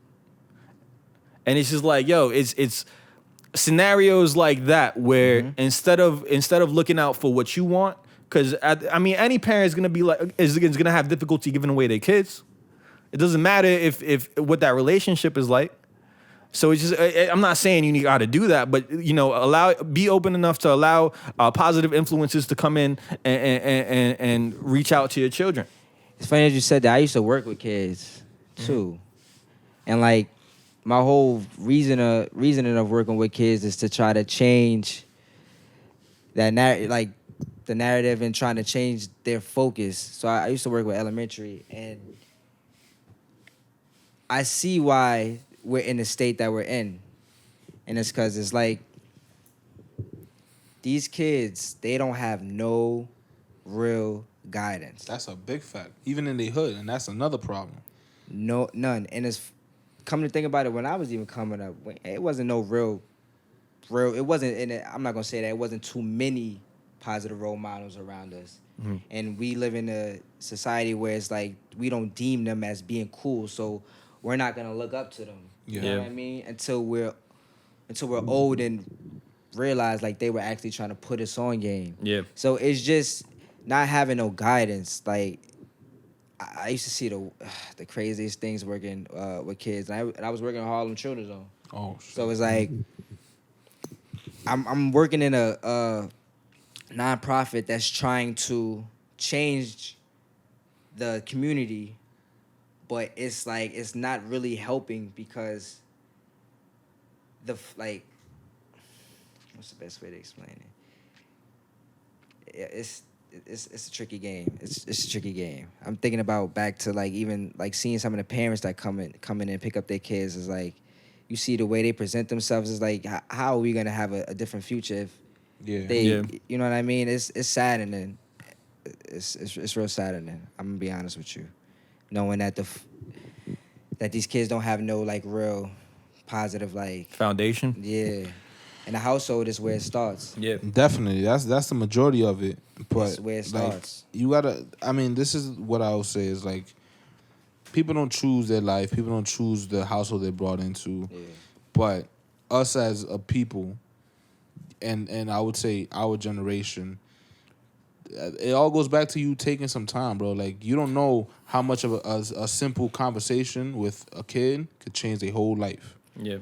And it's just like, yo, it's scenarios like that where instead of looking out for what you want, because I mean any parent is gonna be like is gonna have difficulty giving away their kids. It doesn't matter if what that relationship is like. So it's just, I'm not saying you got to do that, but you know, be open enough to allow positive influences to come in and reach out to your children. It's funny that you said that. I used to work with kids too, and like my whole reasoning of working with kids is to try to change that like the narrative and trying to change their focus. So I used to work with elementary, and I see why we're in the state that we're in. And it's because it's like these kids, they don't have no real guidance. That's a big fact. Even in their hood, and that's another problem. No, none. And it's come to think about it, when I was even coming up, it wasn't no real, it wasn't, I'm not going to say that, it wasn't too many positive role models around us. Mm-hmm. And we live in a society where it's like we don't deem them as being cool, so we're not going to look up to them. You know what I mean? Until we're old and realize like they were actually trying to put us on game. Yeah. So it's just not having no guidance. Like I used to see the craziest things working with kids, and I was working at Harlem Children's Home. Oh, shit. So it's like I'm working in a nonprofit that's trying to change the community. But it's like it's not really helping because what's the best way to explain it? It's a tricky game. It's a tricky game. I'm thinking about back to like even like seeing some of the parents that come in and pick up their kids is like you see the way they present themselves is like how are we gonna have a different future if they you know what I mean? It's saddening. It's real saddening. I'm gonna be honest with you. Knowing that that these kids don't have no like real positive like foundation. Yeah, and the household is where it starts. Yeah, definitely. That's the majority of it. But that's where it starts. Like, you gotta. I mean, this is what I would say is like, people don't choose their life. People don't choose the household they're brought into. Yeah. But us as a people, and I would say our generation. It all goes back to you taking some time, bro. Like, you don't know how much of a simple conversation with a kid could change their whole life. Yeah.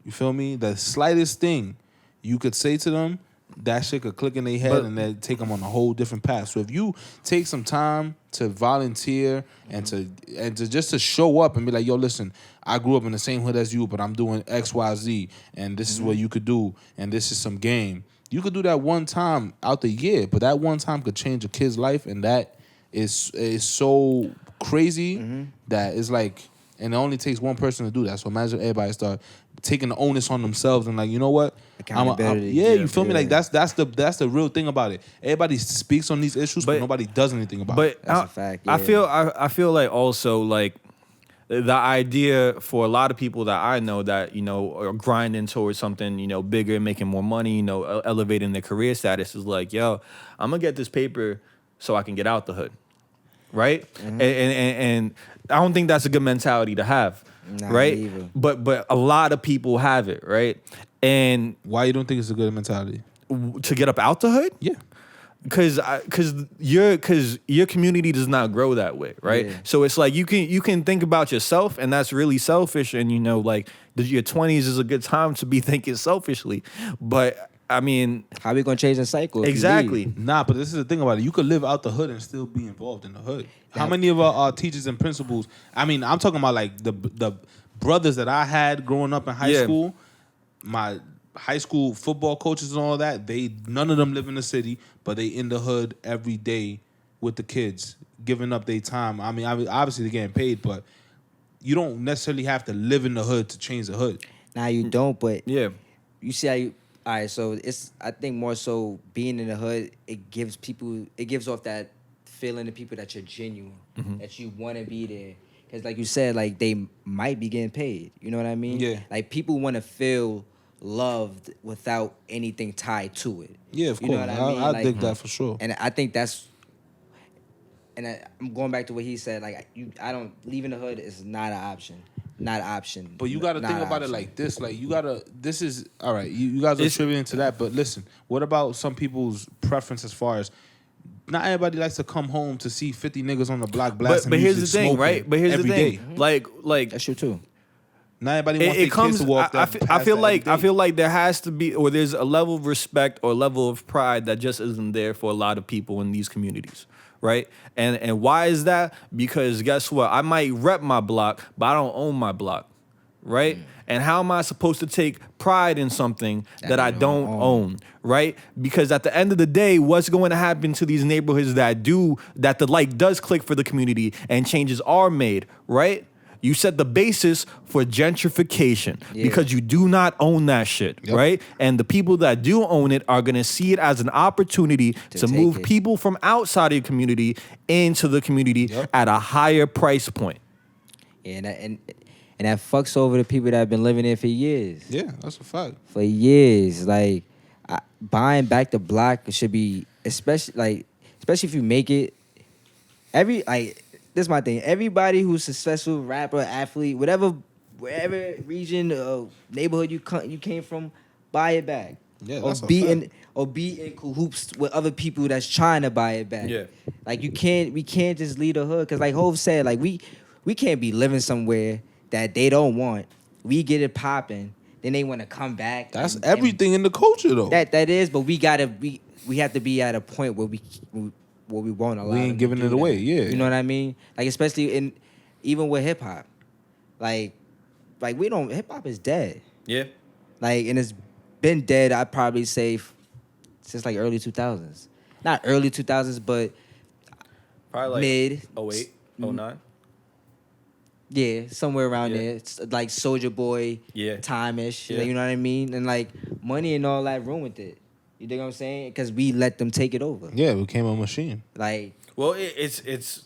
You feel me? The slightest thing you could say to them, that shit could click in their head and then take them on a whole different path. So if you take some time to volunteer and to just to show up and be like, yo, listen, I grew up in the same hood as you, but I'm doing X, Y, Z, and this is what you could do, and this is some game. You could do that one time out the year, but that one time could change a kid's life, and that is so crazy that it's like, and it only takes one person to do that. So imagine everybody start taking the onus on themselves and like, you know what? Accountability. You feel me? Like that's the real thing about it. Everybody speaks on these issues, but nobody does anything about it. That's a fact. Yeah. I feel like also like the idea for a lot of people that I know that, you know, are grinding towards something, you know, bigger, making more money, you know, elevating their career status is like, yo, I'm going to get this paper so I can get out the hood. Right? Mm-hmm. And I don't think that's a good mentality to have. Not right? Even. But a lot of people have it, right? And why you don't think it's a good mentality? To get up out the hood? Yeah. Because your community does not grow that way, right? Yeah. So it's like you can think about yourself, and that's really selfish. And you know, like your 20s is a good time to be thinking selfishly. But I mean, how are we gonna change the cycle? Exactly. Nah, but this is the thing about it. You could live out the hood and still be involved in the hood. How many of our teachers and principals? I mean, I'm talking about like the brothers that I had growing up in high school. My high school football coaches and all that, none of them live in the city, but they in the hood every day with the kids, giving up their time. I mean, obviously they're getting paid, but you don't necessarily have to live in the hood to change the hood. Nah, you don't, but yeah, you see how you. All right, so I think more so being in the hood, it gives off that feeling to people that you're genuine, that you want to be there. Because like you said, like they might be getting paid. You know what I mean? Yeah. Like people want to feel loved without anything tied to it. Yeah, of You know course. what I mean? I Like, dig that for sure. And I think that's, and I'm going back to what he said. Like, I don't, leaving the hood is not an option. Not an option. But you got to Not think an about it option. like this. Like, you got to, this is, all right, you guys are attributing to that. But listen, what about some people's preference as far as, not everybody likes to come home to see 50 niggas on the block blasting But here's the music, thing, smoking right? But here's the every thing. day. Like That's true too. Not everybody wants their it comes. kids to walk I that. feel past that like every day. like there has to be, or there's a level of respect or level of pride that just isn't there for a lot of people in these communities, right? And why is that? Because guess what? I might rep my block, but I don't own my block, right? And how am I supposed to take pride in something that I don't own, right? Because at the end of the day, what's going to happen to these neighborhoods that the light does click for the community and changes are made, right? You set the basis for gentrification because you do not own that shit, right? And the people that do own it are going to see it as an opportunity to move it. people from outside of your community into the community at a higher price point. Yeah, and that fucks over the people that have been living there for years. Yeah, that's a fact. For years, like buying back the block should be, especially if you make it. This is my thing. Everybody who's successful, rapper, athlete, whatever region, neighborhood you came from, buy it back. Yeah, or that's a be in cahoots with other people that's trying to buy it back. Yeah. Like we can't just leave the hood, because like Hov said, like we can't be living somewhere that they don't want. We get it popping, then they want to come back. That's and everything in the culture, though. That is, but we have to be at a point where we won't allow. We ain't them to giving do it that. away, yeah. You know what I mean? Like especially even with hip hop, like hip hop is dead. Yeah. Like, and it's been dead, I'd probably say, since like early 2000s. Not early 2000s, but Probably like mid. 08, 09. Yeah, somewhere around Yeah. there. It's like Soulja Boy, Yeah. time-ish. Yeah. Like, you know what I mean? And like Money and all that ruined it. You dig what I'm saying? Because we let them take it over. Yeah, it became a machine. Like, Well, it's It's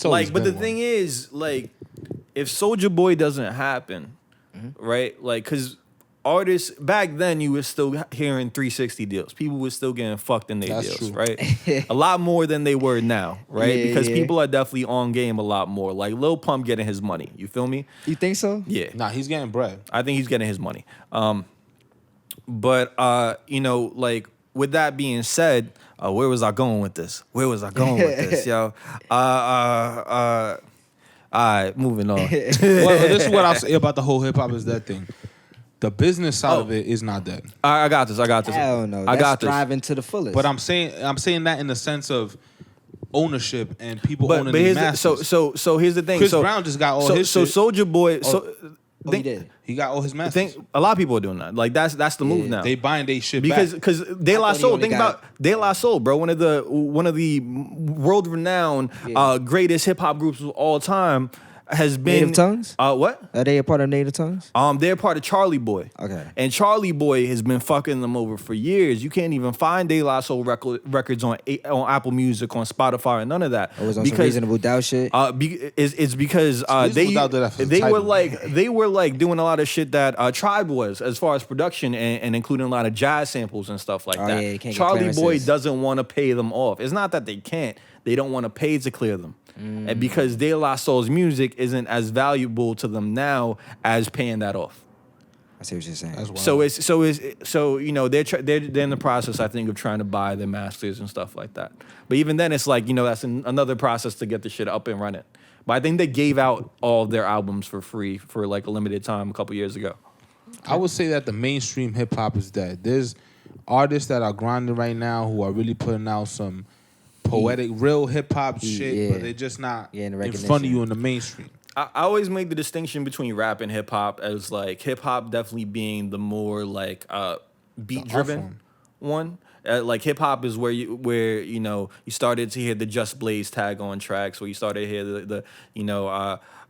always like, but the been thing one. is, like, if Soulja Boy doesn't happen, right? Like, because artists back then, you were still hearing 360 deals. People were still getting fucked in their That's deals, true. right? A lot more than they were now, right? Yeah, because yeah. people are definitely on game a lot more. Like Lil Pump getting his money. You feel me? you think so? Yeah. Nah, he's getting bread. I think he's getting his money. But you know, like with that being said, where was I going with this? Yo? All right, moving on. Well, this is what I'll say about the whole hip hop is that thing. The business side of it is not dead. I got this. Hell no. I got this. Driving to the fullest. But I'm saying that in the sense of ownership and people But owning here's the the, masters. so here's the thing. Chris so, Brown just got all so, his so shit. Soulja Boy. he did. He got all his masters. Think a lot of people are doing that. Like that's the move Yeah. now. They buying their shit because back. De La thought he Soul. only Think got- about De La Soul, bro. One of the world renowned greatest hip hop groups of all time has been Native Tongues? What? Are they a part of Native Tongues? They're part of Charlie Boy. Okay. And Charlie Boy has been fucking them over for years. You can't even find De La Soul records on Apple Music, on Spotify, and none of that. It was on some Reasonable Doubt shit. It's because Reasonable Doubt did that for the they were title. they were like doing a lot of shit that Tribe was, as far as production and including a lot of jazz samples and stuff like Oh, that. yeah, you can't get Charlie Boy clearances. doesn't want to pay them off. It's not that they can't; they don't want to pay to clear them. And because De La Soul's music isn't as valuable to them now as paying that off. I see what you're saying. That's wild. So you know they're in the process, I think, of trying to buy their masters and stuff like that. But even then, it's like, you know, that's another process to get the shit up and running. But I think they gave out all of their albums for free for like a limited time a couple years ago. I would say that the mainstream hip hop is dead. There's artists that are grinding right now who are really putting out some poetic, real hip hop shit, yeah. but they're just not Yeah, and the in front of recognition. you in the mainstream. I always make the distinction between rap and hip hop as like hip hop definitely being the more like beat driven form. one. Like hip hop is where you know you started to hear the Just Blaze tag on tracks, where you started to hear the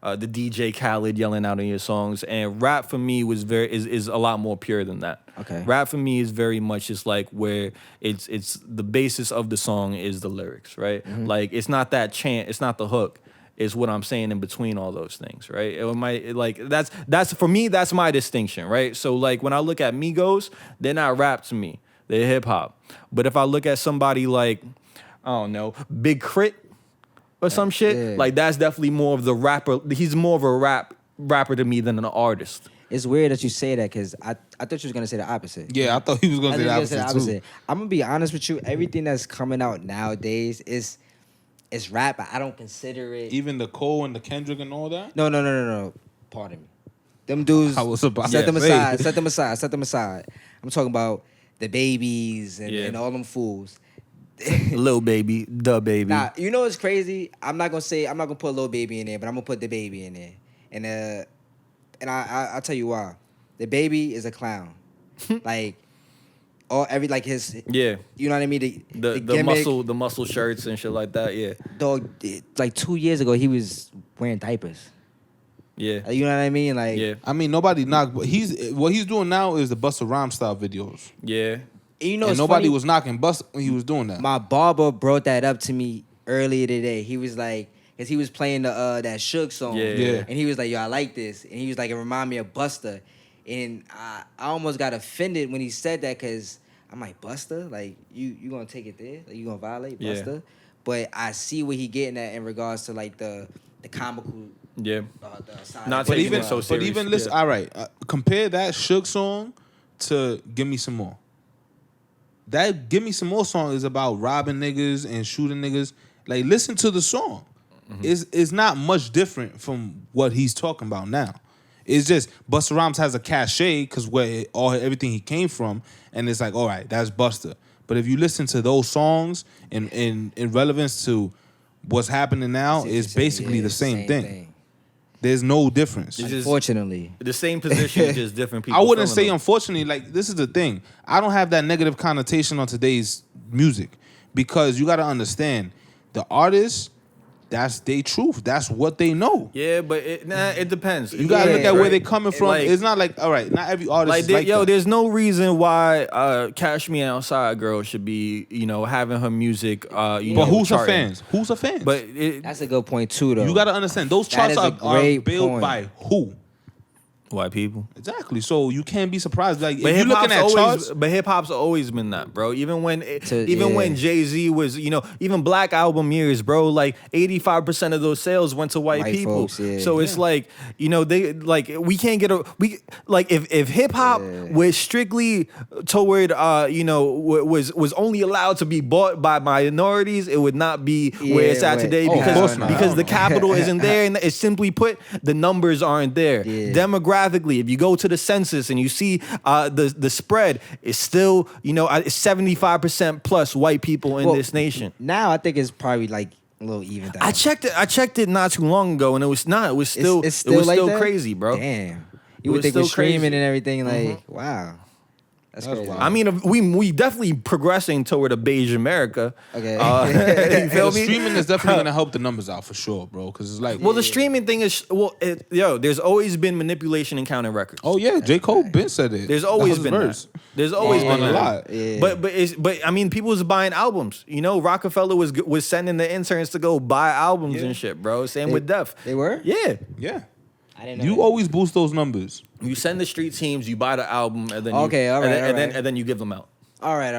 DJ Khaled yelling out in your songs. And rap for me is a lot more pure than that. Okay. Rap for me is very much just like where it's the basis of the song is the lyrics, right? Like it's not that chant, it's not the hook. is what I'm saying in between all those things, right? It might like that's for me, that's my distinction, right? So like when I look at Migos, they're not rap to me. They're hip hop. But if I look at somebody like, I don't know, Big Crit or some shit, like that's definitely more of the rapper. He's more of a rapper to me than an artist. It's weird that you say that because I thought you was gonna say the opposite. Yeah, I thought he was gonna say the opposite too. I'm gonna be honest with you. Everything that's coming out nowadays is rap. But I don't consider it. Even the Cole and the Kendrick and all that. No. Pardon me. Them dudes. I was about set to them say. aside. Set them aside. I'm talking about the babies and all them fools. Lil Baby, the baby. Nah, you know what's crazy? I'm not gonna put Lil Baby in there, but I'm gonna put the baby in there. And I'll tell you why. The baby is a clown. Like his Yeah. You know what I mean? The gimmick, the muscle shirts and shit like that, yeah. Dog, like 2 years ago he was wearing diapers. Yeah. You know what I mean? Like Yeah. I mean, nobody knocked, but what he's doing now is the Busta Rhymes style videos. Yeah. you know, And it's nobody funny, was knocking Busta when he was doing that. my barber brought that up to me earlier today. He was like, cause he was playing the that Suge song. Yeah. And he was like, yo, I like this. And he was like, it remind me of Busta. And I almost got offended when he said that, cause I'm like, Busta? Like, you gonna take it there? Like, you gonna violate Busta? Yeah. But I see what he getting at in regards to like the comical. Yeah. The side Not of it. taking it so But serious. even listen, all right, compare that Suge song to Give Me Some More. That Give Me Some More song is about robbing niggas and shooting niggas. Like, listen to the song. It's not much different from what he's talking about now. It's just Busta Rhymes has a cachet because where everything he came from, and it's like, all right, that's Busta. But if you listen to those songs in relevance to what's happening now, it's basically the same thing. There's no difference. It's just Unfortunately. the same position, just different people. I wouldn't feeling say them. unfortunately, like this is the thing. I don't have that negative connotation on today's music because you got to understand the artists, that's their truth. That's what they know. Yeah, but it depends. You got to look at where they're coming from. Like, it's not like, all right, not every artist is like that. there's no reason why Cash Me Outside girl should be, having her music, But who's her charting. fans? Who's her fans? But That's a good point too, though. you got to understand, those That charts is a are great built point. by who? white people. Exactly. So you can't be surprised. Like, But if you're looking at charts, hip hop's always been that, bro. Even when Yeah. when Jay-Z was, even Black Album years, bro, like 85% of those sales went to white people. folks, yeah. So it's like, they like we can't get if hip hop was strictly toward was only allowed to be bought by minorities, it would not be where it's at today Oh, of course not. because the capital isn't there, and it's simply put, the numbers aren't there. Yeah. Demographically, if you go to the census and you see the spread, it's still 75% plus white people in this nation. Now I think it's probably like a little even. I checked it not too long ago, and it was not. It was still It's still like that? crazy, bro. Damn. It You would was think we're still crazy. streaming and everything. Like, wow. That's crazy. wild. I mean, we definitely progressing toward a beige America. Okay. You feel me? streaming is definitely gonna help the numbers out for sure, bro. Because it's like, Well, the streaming thing is there's always been manipulation in counting records. oh yeah, J. Cole been said it. There's always That been was his that. There's always On been a that. lot. Yeah. But I mean, people was buying albums. Rockefeller was sending the interns to go buy albums and shit, bro. Same with Def. They were? Yeah. Yeah. I didn't know You that. always boost those numbers. You send the street teams, you buy the album, and then Okay, all right, all right. and then you give them out. All right.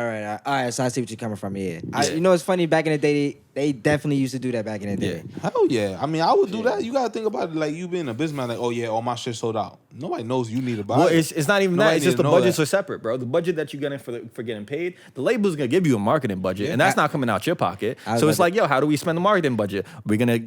So I see what you're coming from here. Yeah. It's funny. Back in the day, they definitely used to do that. Back in the day. Hell yeah. I mean, I would do that. You gotta think about it like you being a businessman, like, oh yeah, all my shit sold out. Nobody knows you need to buy Well, it. it's not even Nobody that. It's need just to the know budgets that. are separate, bro. The budget that you're getting for getting paid, the label's gonna give you a marketing budget, Yeah. and that's not coming out your pocket. I was So it's about like, yo, how do we spend the marketing budget? We're gonna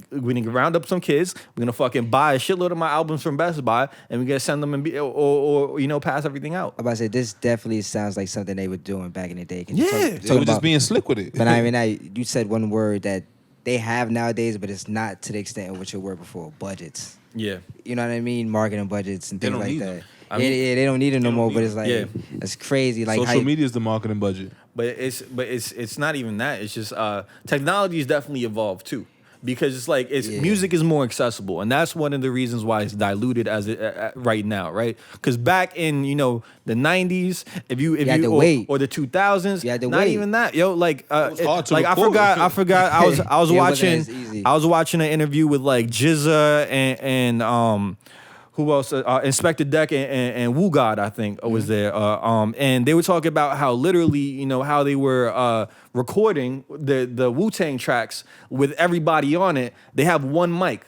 round up some kids. We're gonna fucking buy a shitload of my albums from Best Buy, and we're gonna send them or pass everything out. I'm about to say this definitely sounds like something they were doing back in the day. 'Cause Yeah. you They talking were just about- being slick with it. But I mean, you said one word that they have nowadays, but it's not to the extent of what you were before. Budgets. Yeah. You know what I mean? Marketing budgets and They things don't like need that. them. I mean, they don't need it no don't more. need But it's them. like Yeah. it's crazy. Like Social how, media is the marketing budget. But it's not even that. It's just technology has definitely evolved too. because it's like music is more accessible, and that's one of the reasons why it's diluted as it right now, right? Because back in the '90s, if you had to wait. or the 2000s, You had to not wait. even that, yo. Like was hard to like I record. forgot. I was Yeah, it wasn't watching as easy. I was watching an interview with like Jizza and who else? Inspector Deck and Wu God, I think, was there. And they were talking about how literally, how they were recording the Wu-Tang tracks with everybody on it. They have one mic.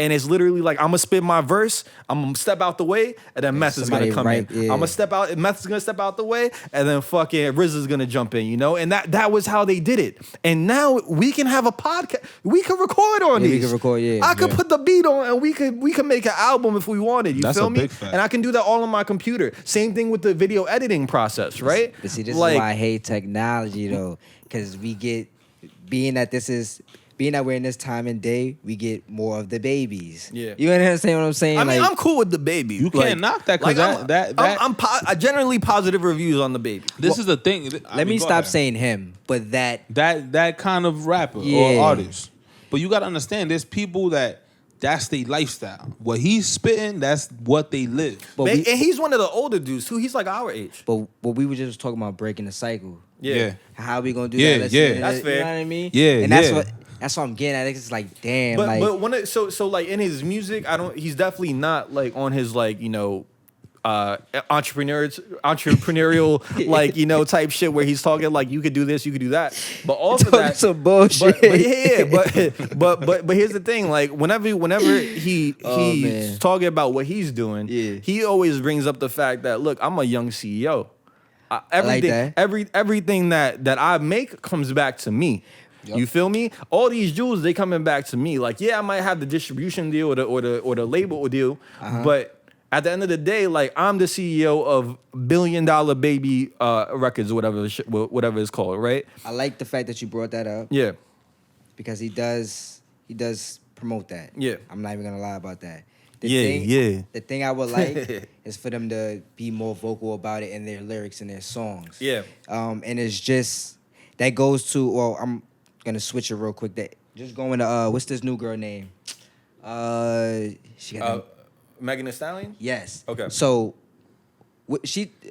And it's literally like, I'm gonna spit my verse, I'm gonna step out the way, and then Meth is gonna come in. yeah. I'm gonna step out, Meth is gonna step out the way, and then fucking Riz is gonna jump in, And that was how they did it. And now we can have a podcast, we can record on Yeah, these. we can record, yeah. I could put the beat on, and we could make an album if we wanted. You That's feel a me? big fact. And I can do that all on my computer. Same thing with the video editing process, right? But see, this is why I hate technology though, because being that we're in this time and day, we get more of the babies. Yeah. You understand what I'm saying? I mean, like, I'm cool with the baby. You can't knock that, 'cause I generally positive reviews on the baby. This is the thing. let me stop saying him, but that kind of rapper Yeah. or artist. But you got to understand, there's people that's their lifestyle. What he's spitting, that's what they live. but And he's one of the older dudes too. He's like our age. but we were just talking about breaking the cycle. Yeah. How we gonna do Yeah, that? Let's yeah. do That's it, fair. You know what I mean? Yeah, and yeah. that's what I'm getting at. It's like, damn, But when so like in his music, he's definitely not like on his like entrepreneurial like type shit where he's talking like you could do this, you could do that. But also Talking that some bullshit. but here's the thing, like whenever he's man. talking about what he's doing, Yeah. he always brings up the fact that look, I'm a young CEO. like Everything that. everything that I make comes back to me. You feel me? All these jewels, they coming back to me. Like, yeah, I might have the distribution deal or the label deal, but at the end of the day, like I'm the CEO of $1 billion Baby Records, whatever it's called, right? I like the fact that you brought that up Yeah, because he does promote that. Yeah. I'm not even gonna lie about that. Yeah. The thing I would like is for them to be more vocal about it in their lyrics and their songs. Yeah. And it's just that goes to I'm gonna switch it real quick. That just going to what's this new girl name? She got Megan Thee Stallion? yes. Okay. So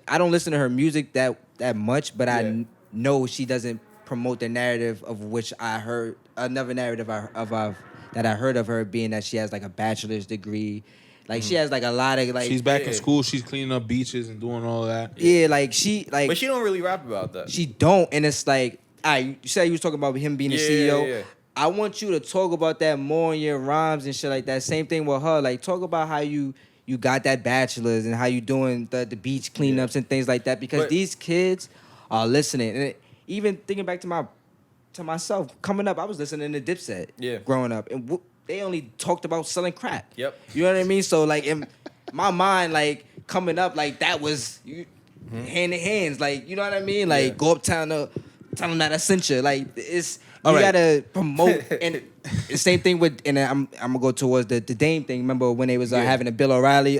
I don't listen to her music that much, but Yeah. I know she doesn't promote the narrative of which I heard another narrative that I heard of her being that she has like a bachelor's degree. Like she has like a lot of like She's back Yeah. in school. She's cleaning up beaches and doing all that. yeah, like she like But she don't really rap about that. she don't, and it's like you said you was talking about him being a CEO. Yeah. I want you to talk about that more in your rhymes and shit like that. Same thing with her. Like talk about how you got that bachelor's and how you doing the beach cleanups and things like that because But- these kids are listening. And even thinking back to myself coming up, I was listening to Dipset. Yeah. Growing up, and they only talked about selling crack. Yep. You know what I mean? So like in my mind, like coming up, like that was hand in hands. Like you know what I mean? Like Yeah. go uptown to tell them that I sent you. Like it's All you right. gotta promote and the same thing with and I'm gonna go towards the Dame thing. Remember when they was having a Bill O'Reilly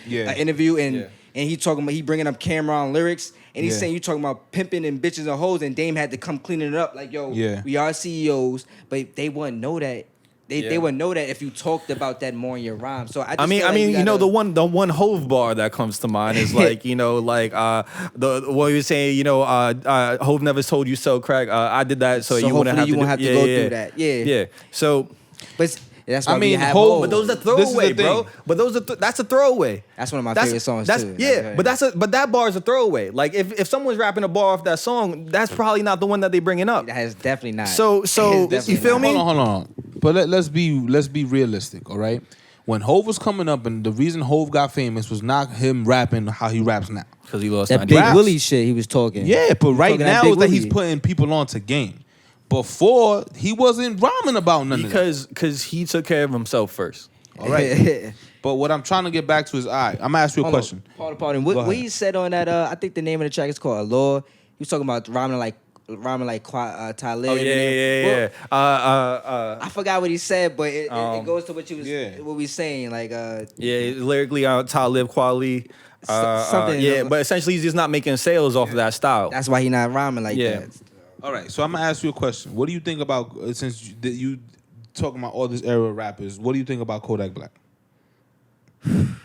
interview and he talking about he bringing up Cameron lyrics and he's Yeah. saying you talking about pimping and bitches and hoes and Dame had to come cleaning it up like yo Yeah. we are CEOs but they wouldn't know that. They Yeah. would know that if you talked about that more in your rhyme. So I just I mean, feel like you gotta- the one Hove bar that comes to mind is like, the what you were saying, Hove never told you so, Craig. I did that so you wouldn't hopefully have to. you won't have to go through that. Yeah. Yeah. So, But that's why I mean, we have Hov- Hov. but those are This is the throwaway, bro. thing. But that's a throwaway. That's one of my That's- favorite songs that's, too. Yeah, but that bar is a throwaway. Like if someone's rapping a bar off that song, that's probably not the one that they bringing up. that has definitely not. So It's you definitely feel not. me? Hold on. But let's be realistic, all right? When Hov was coming up, and the reason Hov got famous was not him rapping how he raps now. Because he lost That 90 Big raps. Willie shit he was talking. Yeah, but right talking that now Big is that he's Willie. putting people on to game. Before he wasn't rhyming about none of that. because he took care of himself first. All right. But what I'm trying to get back to is, I'm gonna ask you a question. Pardon. Go What ahead. he said on that? I think the name of the track is called Allure. He was talking about rhyming like Talib. Oh yeah. I forgot what he said, but it goes to what you was Yeah. what we saying. Like Yeah, lyrically Talib Kweli. Something. Yeah, but essentially he's just not making sales off of that style. that's why he not rhyming like Yeah. that. All right, so I'm gonna ask you a question. What do you think about since you talking about all this era of rappers, what do you think about Kodak Black?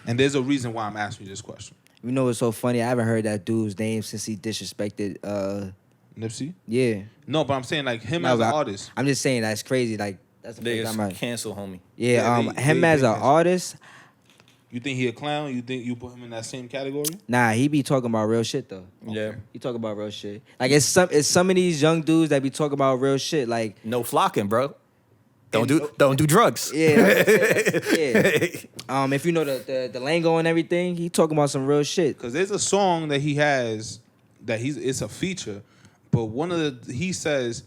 And there's a reason why I'm asking you this question. You know what's so funny? I haven't heard that dude's name since he disrespected. Nipsey? Yeah. No, but I'm saying like him No, as an but artist. I'm just saying that's crazy. Like that's the They first just time I. cancel, homie. Yeah. Yeah, Him they as an cancel. artist. You think he a clown? You think you put him in that same category? Nah, he be talking about real shit though. Yeah. He talk about real shit. Like it's some of these young dudes that be talking about real shit. Like No flocking, bro. Don't do drugs. yeah, yeah. If you know the lingo and everything, he talking about some real shit. Because there's a song that he has that it's a feature, but he says,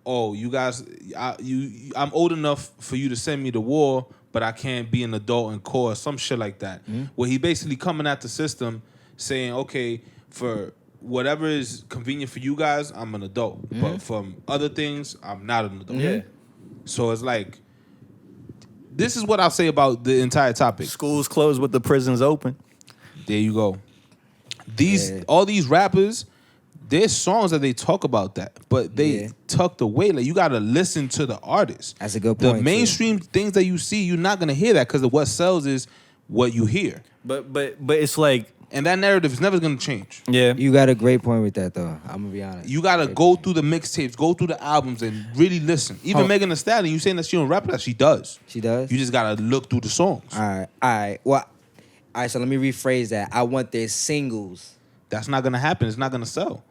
"Oh, you guys, I'm old enough for you to send me to war, but I can't be an adult in court," some shit like that. Where he basically coming at the system, saying, "Okay, for whatever is convenient for you guys, I'm an adult, but from other things, I'm not an adult." Yeah. So it's like, this is what I'll say about the entire topic. Schools closed with the prisons open. There you go. All these rappers, there's songs that they talk about that, but they tucked away. Like you gotta listen to the artist. That's a good point. The mainstream things that you see, you're not gonna hear that because what sells is what you hear, But it's like, and that narrative is never gonna change. yeah. You got a great point with that though. I'm gonna be honest. You gotta go through the mixtapes, go through the albums, and really listen. Even Megan Thee Stallion, you saying that she don't rap that, she does. She does. You just gotta look through the songs. All right. Well, all right. So let me rephrase that. I want their singles, That's not gonna happen. It's not gonna sell.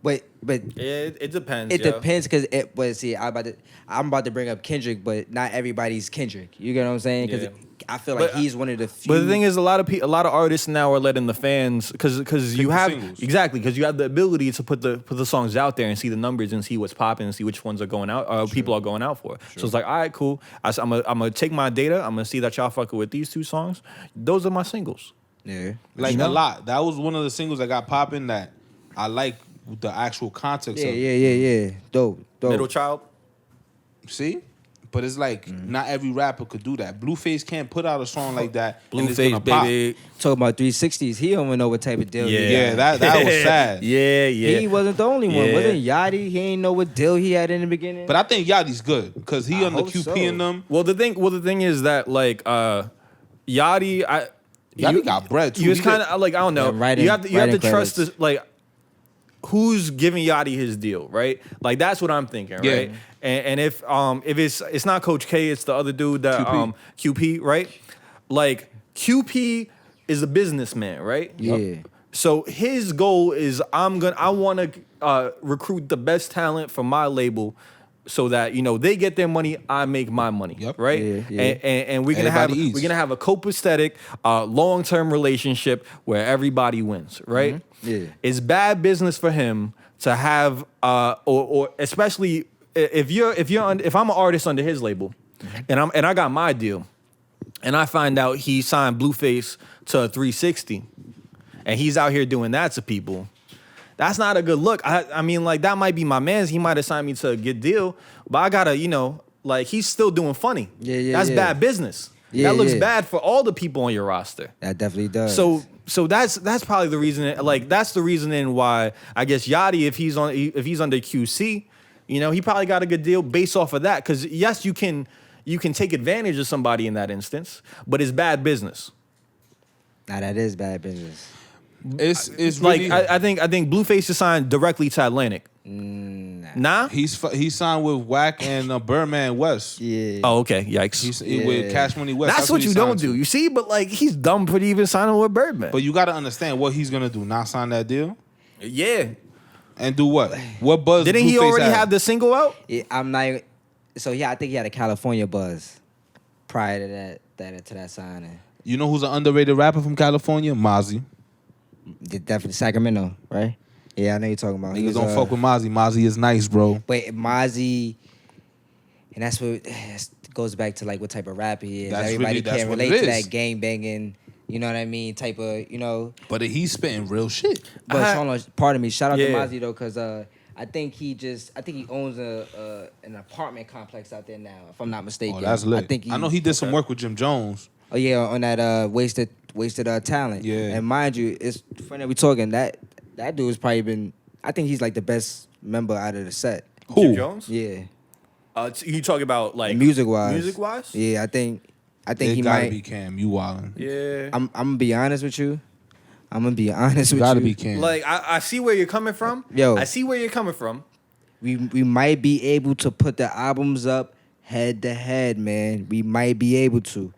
but It depends. it depends because it. But see, I'm about to bring up Kendrick, but not everybody's Kendrick. You get what I'm saying? Because Yeah. I feel like But, he's one of the few. But the thing is, a lot of artists now are letting the fans because you the have singles. because you have the ability to put the songs out there and see the numbers and see what's popping and see which ones are going out. People are going out for. So it's like, all right, cool. I'm gonna take my data. I'm gonna see that y'all fucking with these two songs. Those are my singles. yeah, Like a lot. That was one of the singles that got popping that I like the actual context of. yeah. Dope. Middle Child. See? But it's like not every rapper could do that. Blueface can't put out a song like that. and it's Blueface, gonna pop. baby. Talking about 360s, he don't even know what type of deal. he Yeah, had. that was sad. Yeah. He wasn't the only one. Yeah. Wasn't Yachty? He ain't know what deal he had in the beginning. But I think Yachty's good because he I on the hope QP so. and them. Well, the thing is that like Yachty, Yachty got bread too. You just He kind of like, I don't know. Yeah, you have to writing trust credits. this, like who's giving Yachty his deal, right? Like that's what I'm thinking, Yeah. right? And if it's not Coach K, it's the other dude that QP, right? Like QP is a businessman, right? Yeah. So his goal is I want to recruit the best talent for my label, so that they get their money, I make my money, Yep. right? Yeah. And we're gonna Everybody eats. we're gonna have a copacetic, long-term relationship where everybody wins, right? Yeah. It's bad business for him to have or especially if I'm an artist under his label, and I got my deal, and I find out he signed Blueface to a 360. And he's out here doing that to people. That's not a good look. I mean, like, that might be my man's. He might have signed me to a good deal. But I gotta, like, he's still doing funny. Yeah, That's yeah. bad business. Yeah, that looks yeah. bad for all the people on your roster. That definitely does. So that's probably the reason. Like, that's the reasoning why I guess Yachty, if he's under QC, he probably got a good deal based off of that. Because yes, you can take advantage of somebody in that instance, but it's bad business. Nah, that is bad business. It's Like really, I think Blueface is signed directly to Atlantic. Nah. he's signed with Wack and Birdman West. Yeah. Oh, okay. Yikes. He's with Cash Money West. That's what he you don't signed do. to. You see, but like he's dumb for even signing with Birdman. But you got to understand what he's gonna do. Not sign that deal yeah. and do what? What buzz? Didn't he Blueface already have? have the single out? Yeah, I'm not. Even, so yeah, I think he had a California buzz prior to that signing. You know who's an underrated rapper from California? Mozzie. Definitely Sacramento, right? Yeah, I know you're talking about. He Niggas was, don't fuck with Mozzie. Mozzie is nice, bro. But Mozzie, and that's what goes back to like what type of rapper he is. That's Everybody really- that's can't what relate it to is. that gang banging. You know what I mean? Type of But he's spitting real shit. But hold on, pardon me. Shout out to Yeah. Mozzie though, because I think he owns an apartment complex out there now, if I'm not mistaken. Oh, that's lit. I know he did some work with Jim Jones. Oh yeah, on that wasted talent. Yeah. And mind you, it's funny that we talking that dude's probably been. I think he's like the best member out of the set. Who? Jim Jones? Yeah. You talk about like music wise. Music wise? Yeah, I think It he gotta might. be Cam. You wildin'. Yeah. I'm gonna be honest with you. I'm gonna be honest with Gotta you. be Cam. Like I see where you're coming from. Yo. I see where you're coming from. We might be able to put the albums up head to head, man. We might be able to.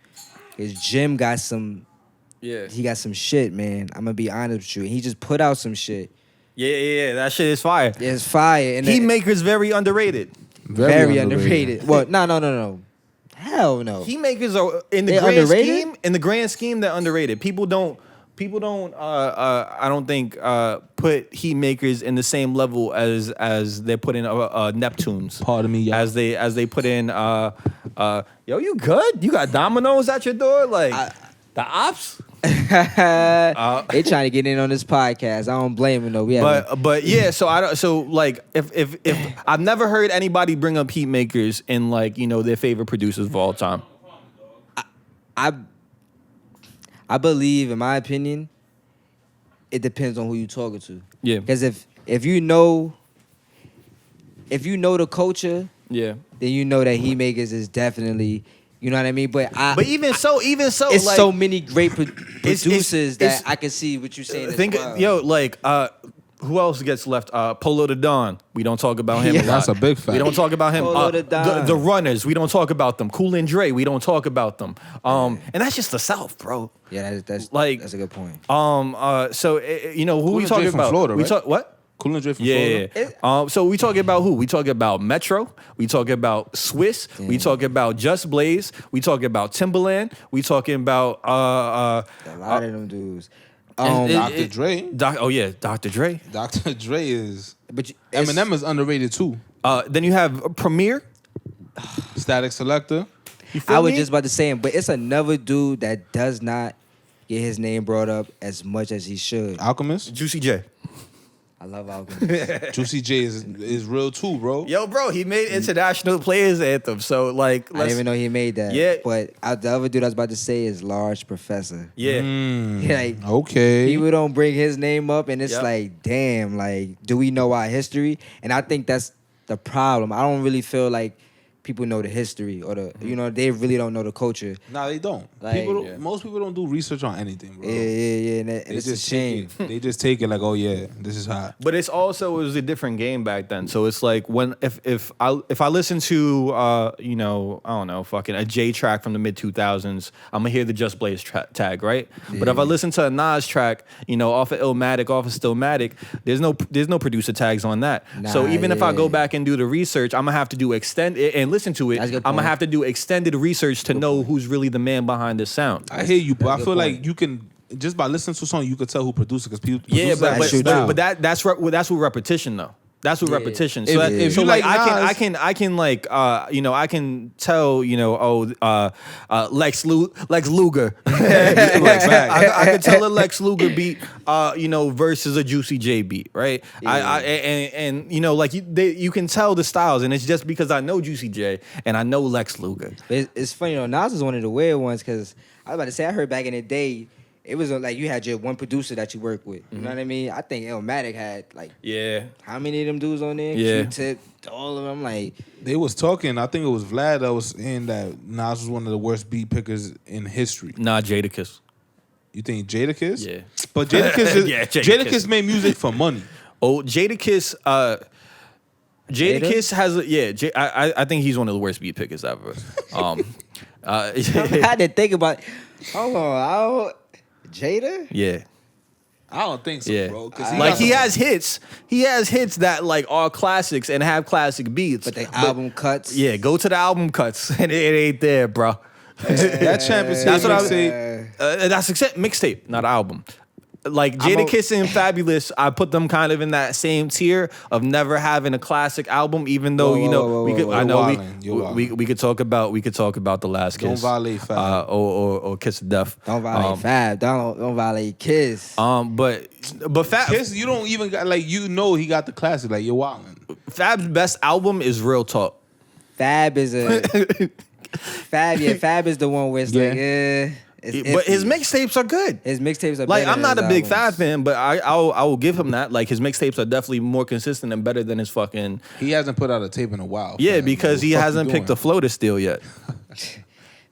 Cause Jim got some. Yeah. He got some shit, man. I'm gonna be honest with you. He just put out some shit. Yeah. That shit is fire. It's fire. And Heatmaker's very underrated. very underrated. Well, no. Hell no. Heatmakers are in the They're grand underrated? scheme. In the grand scheme, they're underrated. People don't. I don't think put Heatmakers in the same level as they're putting Neptunes. Pardon me, y'all. As they put in. Yo, you good? You got dominoes at your door, like the ops. They trying to get in on this podcast. I don't blame them though. We haven't- But yeah, so I don't. So like, if I've never heard anybody bring up Heatmakers in like their favorite producers of all time. I believe, in my opinion, it depends on who you talking to. Yeah. Because if you know the culture, Yeah. then you know that Heatmakers is definitely, you know what I mean. But even so, it's like, so many great it's- producers it's- that I can see what you're saying. think as well. like who else gets left? Polo the Don. We don't talk about him. Yeah. a lot. That's a big fact. We don't talk about him. Polo the Don. The Runners. We don't talk about them. Cool and Dre. We don't talk about them. And that's just the South, bro. Yeah, that's Like- that's a good point. So who we and talking Dre from about? Florida, We right? talk what? Cool and Dre from Yeah. Florida. So we talking about who? We talking about Metro. We talking about Swiss. We talking about Just Blaze. We talking about Timbaland. We talking about A lot of them dudes. Dr. Dre. Dr. Dre. Dr. Dre is. But it's- Eminem is underrated too. Then you have Premier. Static Selector. You feel I was me? just about to say him, but it's another dude that does not get his name brought up as much as he should. Alchemist. Juicy J. I love Alchemist. Juicy J is real too, bro. Yo, bro, he made international players anthem. So like, I didn't even know he made that. Yeah. But the other dude I was about to say is Large Professor. Yeah. Like, Okay. people don't bring his name up, and it's Yep. like, damn, like, do we know our history? And I think that's the problem. I don't really feel like people know the history or they really don't know the culture. Nah, they don't. Like- Most people don't do research on anything, bro. Yeah, and They it's a just shame. take it. They just take it like, oh yeah, this is hot. But it was a different game back then. So it's like if I listen to I don't know, fucking a J track from the mid 2000s, I'm gonna hear the Just Blaze tag, right? But if I listen to a Nas track, off of Illmatic, off of Stillmatic, there's no producer tags on that. So Nah, even if I yeah. go back and do the research, I'm gonna have to do extend and listen to it. That's a good I'm gonna point. have to do extended research to know who's really the man behind this sound. I hear you, but I That's a feel good like point. you can just by listening to a song, you could tell who produced it because people. Yeah, producers have that's a true, style. but that's with repetition though. That's with Yeah. repetition. If- So, if so you like like Nas- I can like I can tell Lex Luger. I can tell a Lex Luger beat versus a Juicy J beat, right? You can tell the styles, and it's just because I know Juicy J and I know Lex Luger. It's funny though. Nas is one of the weird ones because I was about to say I heard back in the day it was like you had your one producer that you work with. You know what I mean? I think Illmatic had like Yeah. how many of them dudes on there? Yeah. Q-Tip, all of them. Like They was talking. I think it was Vlad that was saying that Nas was one of the worst beat pickers in history. Nah, Jadakiss. You think Jadakiss? Yeah. But Jadakiss, Yeah, Jadakiss. Jadakiss made music for money. Oh, Jadakiss. Jadakiss has I think he's one of the worst beat pickers ever. I had to think about. Hold on, Jada. Yeah. I don't think so, Yeah. bro. 'Cause He has hits. He has hits that like are classics and have classic beats. But the album cuts. Yeah, go to the album cuts and it ain't there, bro. that Champions That's what I mixtape. That's except mixtape, not album. Like Jadakiss and Fabulous, I put them kind of in that same tier of never having a classic album, even though we could. whoa. I know You're we could talk about the Last Don't Kiss. violate Fab. or Kiss of Death. Don't violate Fab. Don't violate Kiss. But Fab, Kiss, you don't even got like he got the classic. Like you're wilding. Fab's best album is Real Talk. Fab is a Fab. Yeah, Fab is the one where it's like, But his mixtapes are good. His mixtapes are like better I'm not a than big his Fab albums. fan, but I will give him that. Like his mixtapes are definitely more consistent and better than his fucking He hasn't put out a tape in a while. yeah fam. because What he the fuck hasn't you picked a doing? flow to steal yet.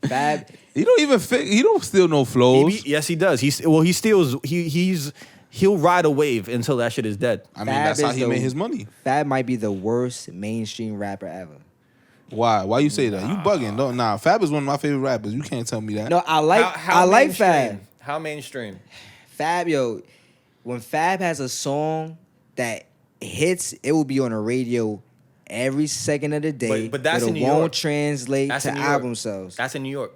Fab. He don't even he don't steal no flows. Yes, he does. He steals. He'll ride a wave until that shit is dead. I mean, Fab that's how is he the- made his money. Fab might be the worst mainstream rapper ever. Why? Why you say that? You bugging? No, nah. Fab is one of my favorite rappers. You can't tell me that. No, I like Fab. How mainstream? Fab, yo, when Fab has a song that hits, it will be on the radio every second of the day. But that's it in New won't York. translate That's to in New York. album sales. That's in New York.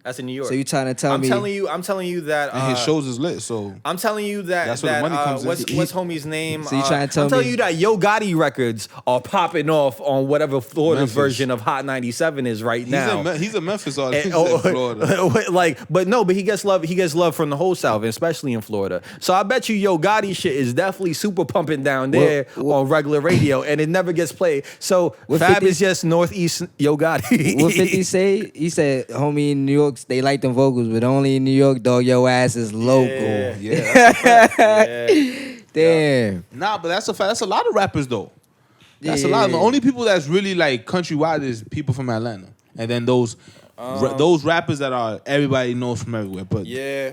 That's in New York. So you trying to tell me? I'm telling you that. And his shows is lit. So I'm telling you that. That's where the money comes in. what's homie's name? So you trying to tell I'm telling me- you that Yo Gotti records are popping off on whatever Florida's Memphis. version of Hot 97 is right now. he's a Memphis artist. And- He's in Florida. but he gets love. He gets love from the whole South, especially in Florida. So I bet you Yo Gotti shit is definitely super pumping down there on regular radio, and it never gets played. So What Fab 50 is just Northeast Yo Gotti. What 50 say? He said, homie, in New York, they like them vocals, but only in New York, dog, your ass is local. Yeah. That's a fact. Damn. Nah, but that's a fact. That's a lot of rappers though. That's a Yeah. lot. The only people that's really like countrywide is people from Atlanta, and then those rappers that are everybody knows from everywhere. But Yeah.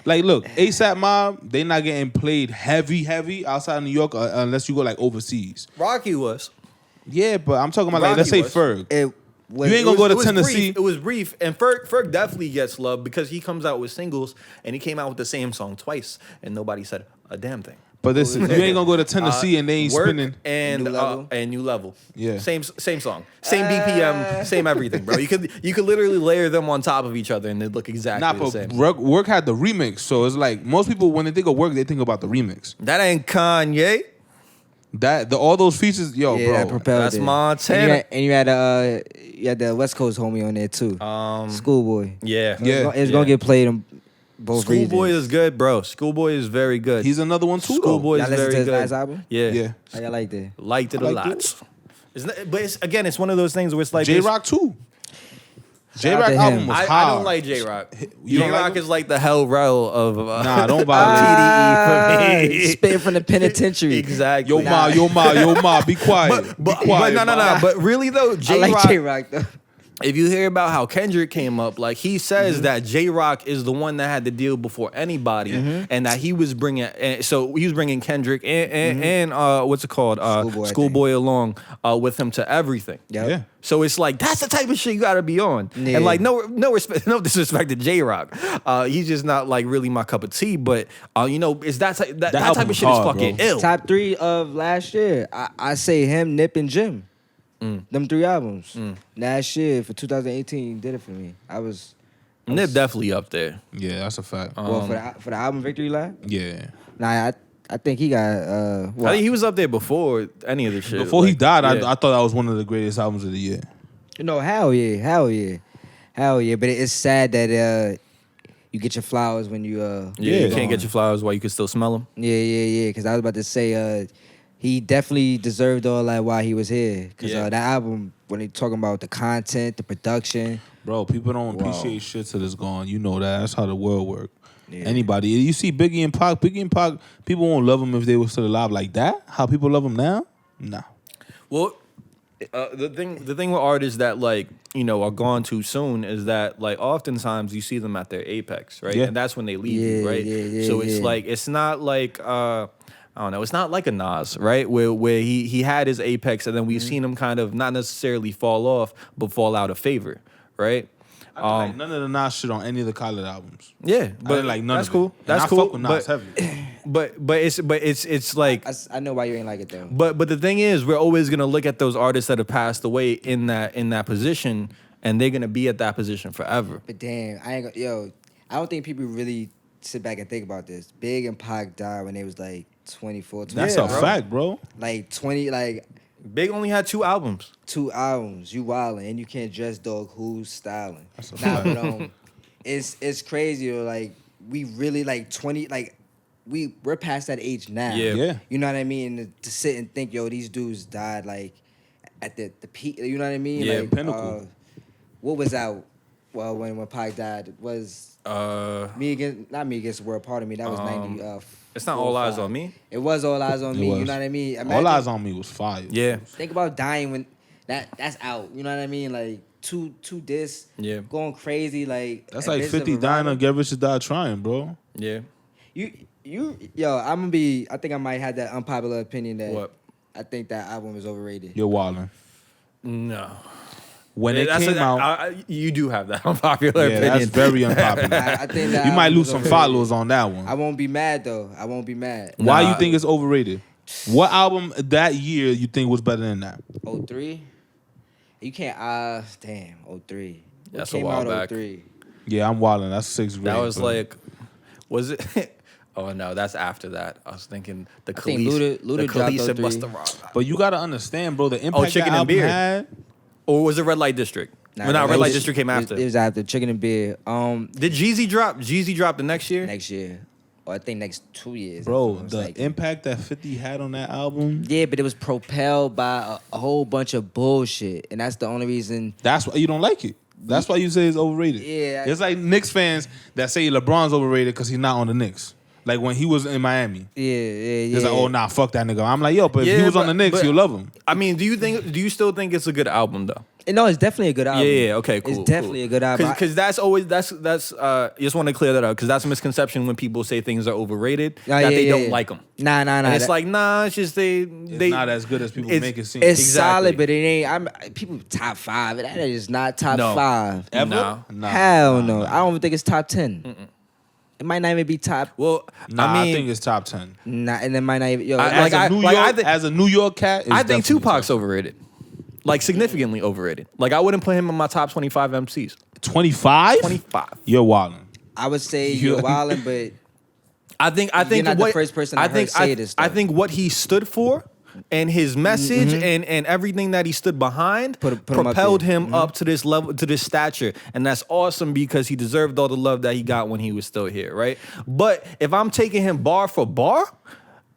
like, look, ASAP Mob, they not getting played heavy outside of New York unless you go like overseas. Rocky was. Yeah, but I'm talking about like Rocky let's say was. Ferg. Was, You ain't gonna go to was Tennessee. Brief. It was brief, and Ferg definitely gets love because he comes out with singles, and he came out with the same song twice, and nobody said a damn thing. But this you ain't gonna go to Tennessee and they ain't Work spinning. and New Level. New level. Yeah. same song, same BPM, same everything, bro. You could literally layer them on top of each other and they look exactly Nah, the but same. work had the remix, so it's like most people when they think of Work, they think about the remix. That ain't Kanye. All those features, yo, yeah, bro. that propelled That's it. Montana. And you had the West Coast homie on there too. Schoolboy. Yeah, Yeah. It's gonna get played in both Schoolboy regions. is good, bro. Schoolboy is very good. He's another one too. Schoolboy Y'all is listen very to his good. last album? Yeah, Yeah. How y'all like that? liked it I a liked lot. it. But it's one of those things where it's like J this- Rock too. J out Rock to album him. was I hard. don't like J Rock. You J don't like Rock him? is like the hell rel of Nah, don't violate. TDE for me. Spitting from the penitentiary. Exactly. Yo ma, be quiet. But Be quiet, no. ma. But really though, I J like Rock. J-Rock though. If you hear about how Kendrick came up, like he says that J Rock is the one that had the deal before anybody, and that he was bringing. So he was bringing Kendrick and what's it called, Schoolboy, I Schoolboy along with him to everything. Yep. Yeah. So it's like that's the type of shit you got to be on, Yeah. and like no respect, no disrespect to J Rock, he's just not like really my cup of tea. But it's that type album of was shit hard, is fucking bro. ill. Top 3 of last year. I say him, Nip, and Jim. Them 3 albums. Last year for 2018 did it for me. Nip definitely up there. Yeah, that's a fact. Well, for the album Victory Lap. Yeah. Nah, I think he got I think he was up there before any of the shit. Before he Like, died, yeah. I thought that was one of the greatest albums of the year. hell yeah. But it's sad that you get your flowers when you you gone. can't get your flowers while you can still smell them. Yeah. Because I was about to say he definitely deserved all that while he was here. Because Yeah. that album, when they talking about the content, the production, Bro, people don't appreciate shit till it's gone. You know that. That's how the world work. Yeah. Anybody. You see Biggie and Pac, people won't love him if they were still alive like that. How people love him now? Nah. Well, the thing with artists that are gone too soon is that like oftentimes you see them at their apex, right? Yeah. And that's when they leave you, Yeah, right? yeah, So it's yeah. like it's not like I don't know. It's not like a Nas, right? Where he had his apex and then we've seen him kind of not necessarily fall off, but fall out of favor, right? I didn't like none of the Nas shit on any of the Khaled albums. Yeah, I but didn't like none that's of cool. it. And That's I cool. fuck with Nas heavy. But it's like I know why you ain't like it though. But the thing is, we're always gonna look at those artists that have passed away in that position, and they're gonna be at that position forever. But damn, I don't think people really sit back and think about this. Big and Pac died when they was like 24, That's 25. a fact, bro. Like 20, like Big only had 2 albums. 2 albums. You wildin', and you can't dress dog who's styling. That's a Nah, fact. but it's crazy. Like we really like 20. Like we're past that age now. Yeah. Yeah. You know what I mean? To sit and think, these dudes died like at the peak. You know what I mean? Yeah, like, pinnacle. What was out? Well, when Pac died, was not me against the world. Pardon me. That was 90. It's not All Eyes on Me. It was All Eyes on It Me. was. You know what I mean? All Eyes on Me was fire. Yeah. Think about dying when that's out. You know what I mean? Like two discs. Yeah. Going crazy. Like That's at like Business 50 of dying Arrival. or Get Rich or Die Trying, bro. Yeah. Yo, I'm gonna be. I think I might have that unpopular opinion that What? I think that album is overrated. You're wildin'. No. When it came out, you do have that unpopular yeah, opinion. that's very unpopular. I think that You might album lose is some overrated. followers on that one. I won't be mad though. I won't be mad. Why Nah. you think it's overrated? What album that year you think was better than that? 03? You can't. Damn. 03. What That's a came while out back. 03? Yeah, I'm wildin'. That's 6th grade. That was bro. like, was it? Oh no, that's after that. I was thinking the think Khalees, Luda the dropped Khalees and 03. Busta Rhymes. But you gotta understand, bro, the impact Chicken that and album Beer. had. Or was it Red Light District? Nah, No, Red Light was- District came after. It was after Chicken and Beer. Did Jeezy drop? Jeezy dropped the next year. Next year, or I think next 2 years. Bro, It was the like- impact that 50 had on that album, Yeah, but it was propelled by a whole bunch of bullshit, and that's the only reason. that's why you don't like it. That's why you say it's overrated. Yeah. It's like Knicks fans that say LeBron's overrated because he's not on the Knicks. Like when he was in Miami. Yeah. It's like, oh, nah, fuck that nigga. I'm like, yo, but if Yeah, he was on but- the Knicks, but- you'll love him. I mean, do you still think it's a good album though? No, it's definitely a good album. Yeah, okay, cool. It's definitely a good album. Because that's always just want to clear that up because that's a misconception when people say things are overrated that they don't like them. Nah. And it's that- like it's just they It's not as good as people it's- make it seem. it's exactly. solid, but it ain't. People top 5. That is not top No. 5. Ever? No. Nah. Hell no. I don't even think it's top 10. It might not even be top. Well, Nah, I I mean, think it's top 10. Nah, and it might not even. Yo, As, I- a, New like, York, I think- as a New York cat, it's I think definitely Tupac's top. overrated, like significantly overrated. Like I wouldn't put him in my top 25 MCs. 25? 25. You're wildin'. I would say You- you're wildin', but I think You're not the what, first person I I heard think say this, I though. think what he stood for and his message and everything that he stood behind Put him up propelled there. him up to this level, to this stature, and that's awesome because he deserved all the love that he got when he was still here, right? But if I'm taking him bar for bar.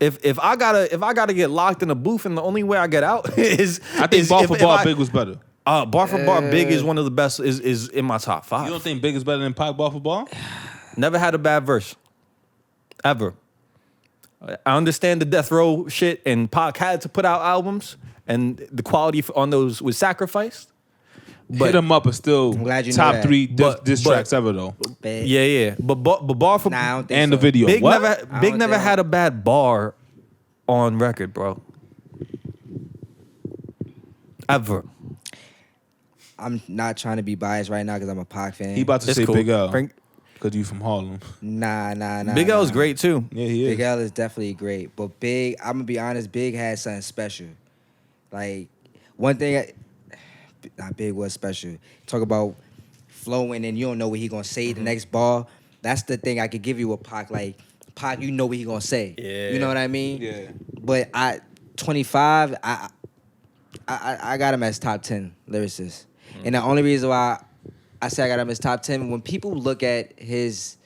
If I gotta get locked in a booth and the only way I get out is I think is bar if- for if bar, I- Big was better. Bar for bar, Big is one of the best. Is in my top 5. You don't think Big is better than Pac bar for bar? Never had a bad verse. Ever. I understand the death row shit and Pac had to put out albums and the quality on those was sacrificed. But Hit 'em up is still I'm glad you know top that. 3 But- diss but- tracks ever though. bad. yeah. But bar for Nah, I don't think And so. the video. Big What? never think- had a bad bar on record, bro. Ever. I'm not trying to be biased right now because I'm a Pac fan. He about to It's say cool. Big L. Bring- Because you from Harlem. Nah. Big L is nah. great too. Yeah, he is. Big L is definitely great, but Big, I'm gonna be honest, Big had something special. Like one thing, not Big was special. Talk about flowing and you don't know what he gonna say the next bar. That's the thing I could give you with Pac. Like Pac, you know what he gonna say. Yeah. You know what I mean? Yeah. But 25, I got him as top 10 lyricist, and the only reason why I say I got him as top 10, when people look at his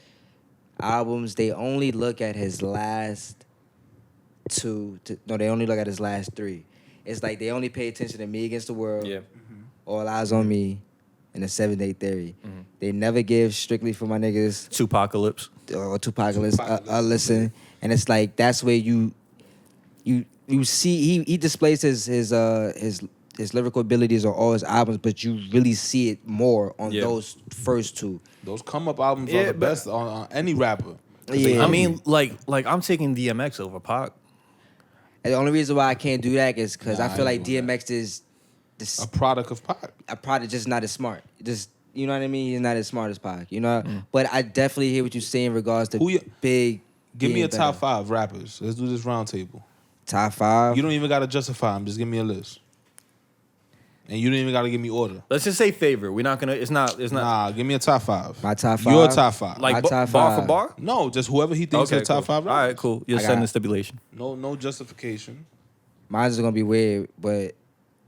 albums, they only look at his last they only look at his last 3. It's like they only pay attention to Me Against the World, Yeah. All Eyes on Me, and the 7 Day Theory. They never give Strictly for My Niggas Tupacalypse. or Tupacalypse a listen, and it's like that's where you see he displays his lyrical abilities on all his albums, but you really see it more on Yeah. those first 2. Those come up albums Yeah, are the but- best on any rapper. Yeah. I mean, like I'm taking DMX over Pac. And the only reason why I can't do that is because Nah, I feel I like ain't doing DMX is A product of Pac. probably just not as smart. Just you know what I mean? He's not as smart as Pac. You know, but I definitely hear what you're saying in regards to Who you- Big. Give me being a top better. 5 rappers. Let's do this round table. Top 5. You don't even gotta justify them. Just give me a list. And you don't even gotta give me order. Let's just say favorite. We're not gonna. It's not. Nah, give me a top 5. My top 5. Your top 5. Like My ba- top bar for 5. bar. No, just whoever he thinks is top 5 All right, rappers. cool. You're I setting got- the stipulation. No justification. Mine's is gonna be weird, but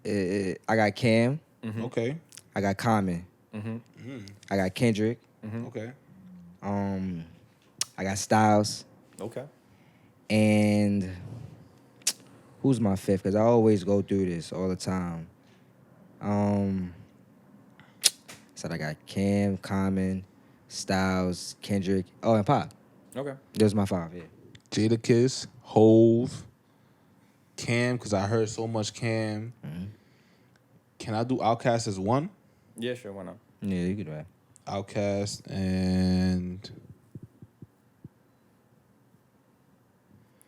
I got Cam. Okay. I got Common. I got Kendrick. Okay. I got Styles. Okay. And who's my 5th? Because I always go through this all the time. said I got Cam, Common, Styles, Kendrick. Oh, and Pop. Okay. Those my 5. Yeah. Jadakiss, Hove, Cam, because I heard so much Cam. Mm-hmm. Can I do Outkast as 1? Yeah, sure. Why not? Yeah, you could do that. Outkast and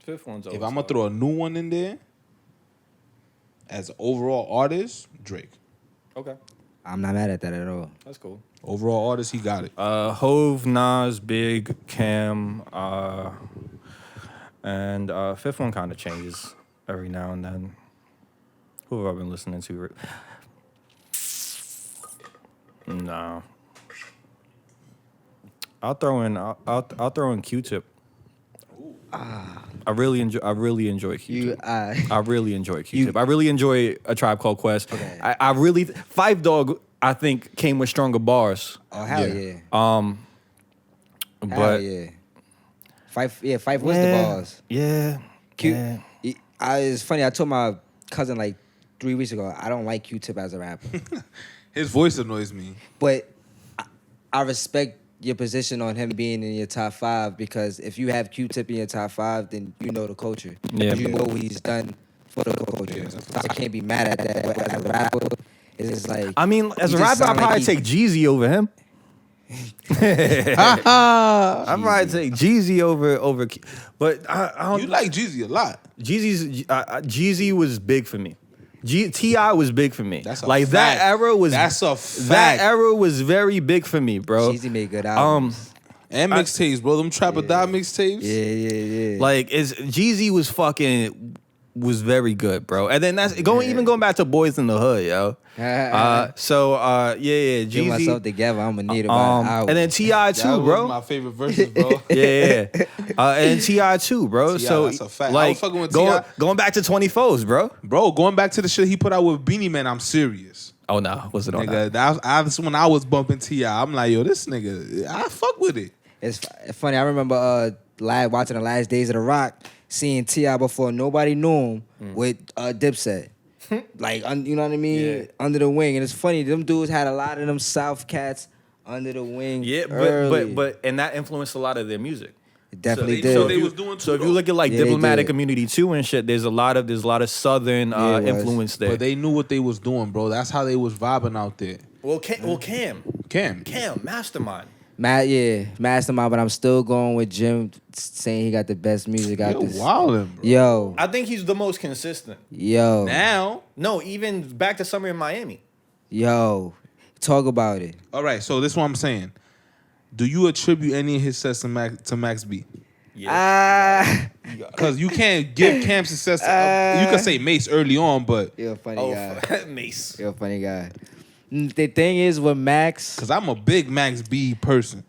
Fifth one's if always I'm gonna hard. throw a new one in there as overall artist, Drake. Okay, I'm not mad at that at all. that's cool. Overall artist, he got it. Hove, Nas, Big, Cam, and fifth one kind of changes every now and then. Who have I been listening to? No. I'll throw in Q-Tip. I really enjoy Q-Tip. I really enjoy Q-Tip. I really enjoy A Tribe Called Quest. Okay. I really Five Dog, I think, came with stronger bars. Oh, hell Yeah. yeah. But Hell yeah. Fife was the balls. Yeah. Q. yeah. It's funny. I told my cousin like 3 weeks ago, I don't like Q-Tip as a rapper. His voice annoys me. But I respect your position on him being in your top 5 because if you have Q-Tip in your top 5, then you know the culture. Yeah. You know what he's done for the culture. Yeah. So I can't be mad at that. But as a rapper, it's just like... I mean, as he a just rapper, I'd sound probably like take Jeezy over him. I'd probably take Jeezy over. But I don't. You like Jeezy a lot. Jeezy was big for me. T.I. was big for me. That's a like fact. that era was. That's a fact. That era was very big for me, bro. Jeezy made good albums. And mixtapes, bro. Them Trap or Die mixtapes. Yeah. Like Jeezy was very good, bro. And then that's going back to Boys in the Hood, yo. Yeah, Get Jeezy. myself together. I'm gonna need about an hour. And then T.I. That too, was bro. my favorite verses, bro. Yeah. And T.I. too, bro. T.I., So that's a fact. I like was fucking with T.I. going back to 24s, bro. Bro, going back to the shit he put out with Beanie Man, I'm serious. Oh no, was it on Nigga, that? that's when I was bumping T.I. I'm like, yo, this nigga, I fuck with it. It's funny. I remember watching the last days of the Rock, seeing T.I. before nobody knew him with Dipset. Like, you know what I mean? Yeah. Under the wing. And it's funny, them dudes had a lot of them South cats under the wing. Yeah, early. but and that influenced a lot of their music. It definitely they did. they was doing So too, if you look at like Yeah, they Diplomatic did. Community 2 and shit, there's a lot of Southern Yeah, it was. influence there. But they knew what they was doing, bro. That's how they was vibing out there. Cam, Mastermind. Mastermind, but I'm still going with Jim saying he got the best music out Yo, this. wildin', bro. Yo. I think he's the most consistent. Now, No, even back to Summer in Miami. Yo. Talk about it. all right, so this is what I'm saying. Do you attribute any of his success to Max B? Ah. Because you can't give Cam success. You can say Mace early on, but You're a funny guy. Mace. You're a funny guy. The thing is with Max, because I'm a big Max B person.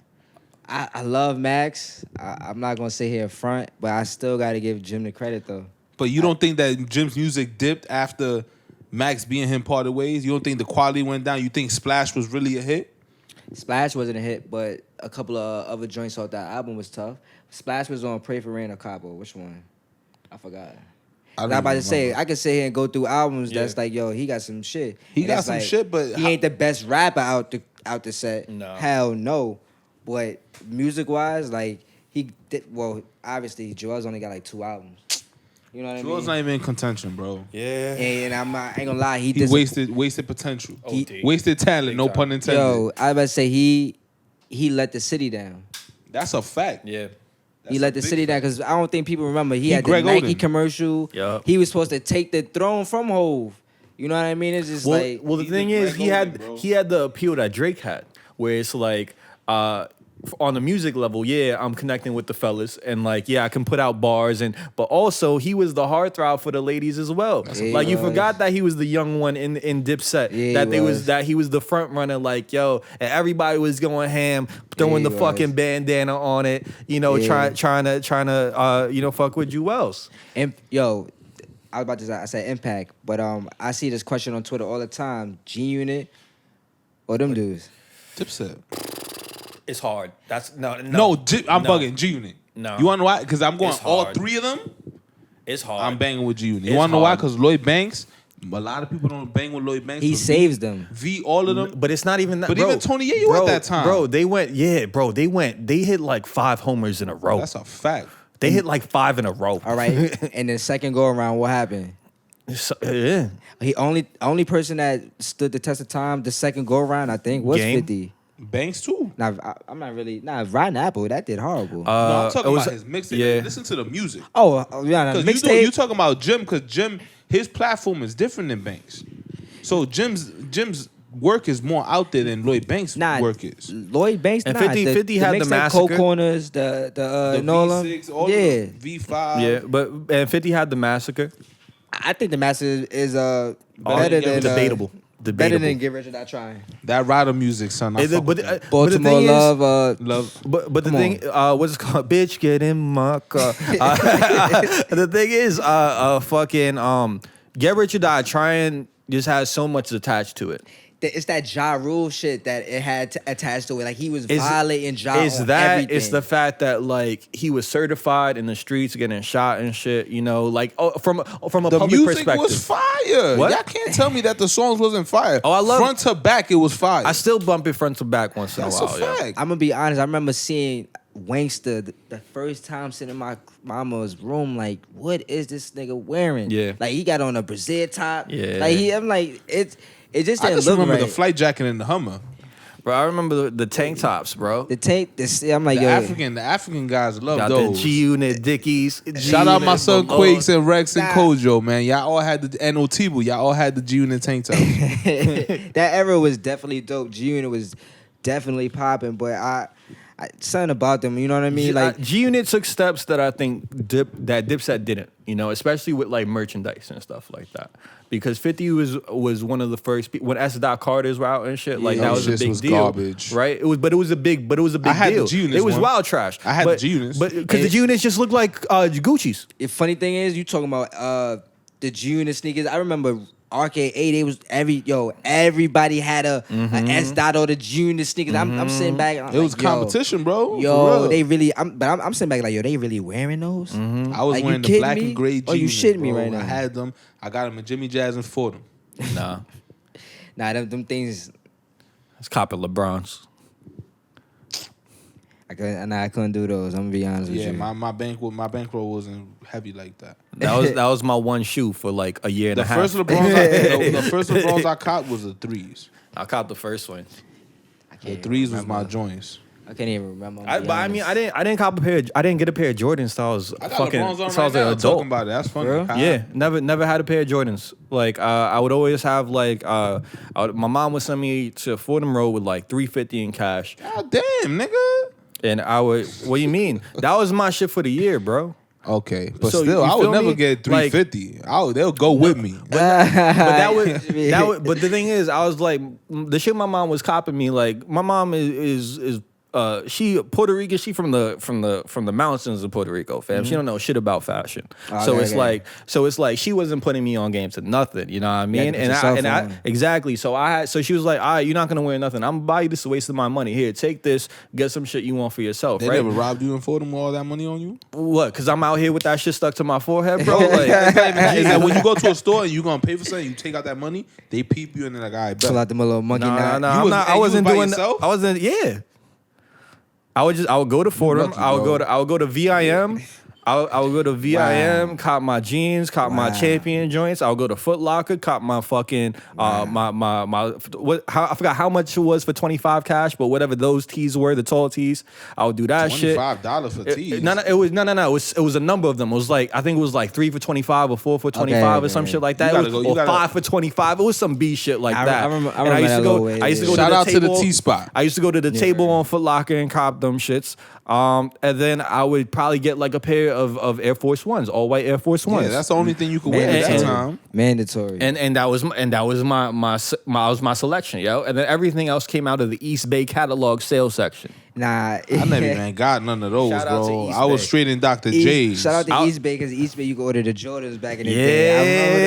I love Max. I'm not gonna sit here in front, but I still gotta give Jim the credit though. But you don't think that Jim's music dipped after Max B and him parted ways? You don't think the quality went down? You think Splash was really a hit? Splash wasn't a hit, but a couple of other joints off that album was tough. Splash was on Pray for Rain or Cabo. Which one? I forgot. I'm about to say, I could sit here and go through albums that's like, yo, he got some shit. He And got it's some like, shit, but he ain't the best rapper out the set. No. Hell no. But music wise, like he did. Well, obviously, Joel's only got like 2 albums. You know what I mean? Joel's not even in contention, bro. Yeah. And I ain't gonna lie, He wasted potential. OD. Wasted talent, no Big pun time. intended. Yo, I was about to say he let the city down. That's a fact. Yeah. He let the city down because I don't think people remember he had the Greg Nike Oden. commercial. Yup. He was supposed to take the throne from Hove. You know what I mean? It's just Well, like the He's thing the is, Greg Oden, bro. he had the appeal that Drake had, where it's like, on the music level, yeah, I'm connecting with the fellas, and like, yeah, I can put out bars, but also he was the heartthrob for the ladies as well. Yeah, Like he you was. forgot that he was the young one in Dipset, Yeah, he was the front runner, like yo, and everybody was going ham, throwing Yeah, the he fucking was. bandana on it, Yeah. trying to fuck with Jewels. And yo, I was about to say I said Impact, but I see this question on Twitter all the time: G-Unit or them dudes? Dipset. It's hard. That's no. I'm No. bugging G-Unit. No. You want to know why? Because I'm going It's all hard. 3 of them. It's hard. I'm banging with G-Unit. You It's want to know why? hard. Because Lloyd Banks, A lot of people don't bang with Lloyd Banks. He but saves them. V, all of them. But it's not even that. But bro, even Tony Yayo at that time. Bro, they hit like 5 homers in a row. That's a fact. They hit like 5 in a row. All right. And then second go around, what happened? Yeah. He only person that stood the test of time the second go around, I think, was Game? 50. Banks too. Now I'm not really Rotten Apple. That did horrible. No, I'm talking it was- about his mixtape. yeah. Listen to the music. Yeah, Because you talking about Jim, because Jim, his platform is different than Banks. So Jim's work is more out there than Lloyd Banks' work is. Lloyd Banks And 50 had the mixtape, Massacre. Cold Corners, the Nolan. V6, all yeah. of them, V5. Yeah, and 50 had the Massacre. I think the Master is better yeah, than debatable. Better than Get Rich or Die Trying. That rider music, son. I fuck with that. Baltimore Love. Love. But the Come thing, what's it called? Bitch, get in my car. The thing is, fucking Get Rich or Die Trying just has so much attached to it. It's that Ja Rule shit that it had attached to it. Like he was violating Ja Is on that everything. it's the fact that like he was certified in the streets getting shot and shit, you know, like from a The public music perspective. was fire. What? Y'all can't tell me that the songs wasn't fire. Oh, I love front to back. It was fire. I still bump it front to back once in That's a a while. Yeah. fact. I'm gonna be honest. I remember seeing Wangster the first time sitting in my mama's room. Like, what is this nigga wearing? Yeah. Like he got on a brassiere top. Yeah. Like I'm like it just I didn't just look remember right. the flight jacket and the Hummer. Bro, I remember the tank tops, bro. The tape. This I'm like The yo. African guys love Got those. the G-Unit Dickies. Shout out my son G-Unit Quakes and Rex and Nah. Kojo, man. Y'all all had the and Otibu. Y'all all had the G-Unit tank tops. That era was definitely dope. G-Unit was definitely popping, but I something about them, you know what I mean? Like G-Unit took steps that I think Dipset didn't, you know, especially with like merchandise and stuff like that. Because 50 was one of the first people when S. Carter's were out and shit. Like Yeah, that was a shit big was deal, garbage. right? It was a big I had the deal. G-Units It was one. wild trash. I had the G-Units. but because the G-Units just looked like Gucci's. the funny thing is, you talking about the G-Unit sneakers. I remember Arcade 8, it was everybody had a S dot or the G-Unit sneakers. I'm sitting back. I'm It was like, yo, competition, bro. For Yo, real. they really. I'm sitting back like, yo, they really wearing those? I was Like, you wearing the kidding black me? and gray Oh, you G-Units, shitting me bro. right now. I had them. I got them at Jimmy Jazz and Fordham. Nah, Nah, them things. it's copping LeBrons. I couldn't do those. I'm gonna be honest with Yeah, you. my bankroll wasn't heavy like that. That was my one shoe for like a year and The a half. first LeBrons I caught was the threes. I caught the first one. I The can't threes even was my remember. joints. I can't even remember. But I mean, I didn't cop a pair. I didn't get a pair of Jordans till I was I got fucking. LeBrons on till I right was an now adult. talking about it. That's funny. Bro? Yeah, never had a pair of Jordans. Like I would always have like my mom would send me to Fordham Road with like $350 in cash, God damn, nigga. and I would. What do you mean? That was my shit for the year, bro. Okay, but So, still, you I would feel never me? get Like- $350. They'll go with me. But that would. But the thing is, I was like, the shit my mom was copping me. Like my mom is she Puerto Rican. She from the mountains of Puerto Rico, fam. She don't know shit about fashion. So it's like she wasn't putting me on game to nothing. You know what I mean? Yeah, I exactly. So she was like, all right, you're not gonna wear nothing. I'm gonna buy you this, a waste of my money. Here, take this. Get some shit you want for yourself. They right? never robbed you and Fordham with all that money on you? What? Because I'm out here with that shit stuck to my forehead, bro. Like, Is that when you go to a store and you gonna pay for something, you take out that money, they peep you and they're like, all right, Pull bet. out them little monkey knot. no, You I'm was- not. and I you wasn't was by doing. yourself? I wasn't. Yeah. I would go to Fordham. lucky, I would bro. go to VIM. I would go to VIM, cop my jeans, cop my Wow. Champion joints. I would go to Foot Locker, cop my fucking my I forgot how much it was for 25 cash, but whatever those tees were, the tall tees, I would do that shit. $25 for tees. No, it was a number of them. It was like I think it was like 3 for 25 or 4 for 25 or some okay. shit like that. You It gotta was- go- you or gotta- 5 for 25. It was some B shit like I that. remember And I used that to little go. way, I used to yeah. go Shout to out the to the table. T-Spot. I used to go to the table on Foot Locker and cop them shits. And then I would probably get like a pair of Air Force Ones, all white Air Force Ones. Yeah, that's the only thing you could wear at that Mandatory. time. Mandatory. and that was my selection, yo. And then everything else came out of the East Bay catalog sales section. Nah, I never even got none of those, Shout out to bro. East I was Bay. straight in Dr. J's. Shout out to I'll- East Bay because East Bay you could order the Jordans back in the day. I remember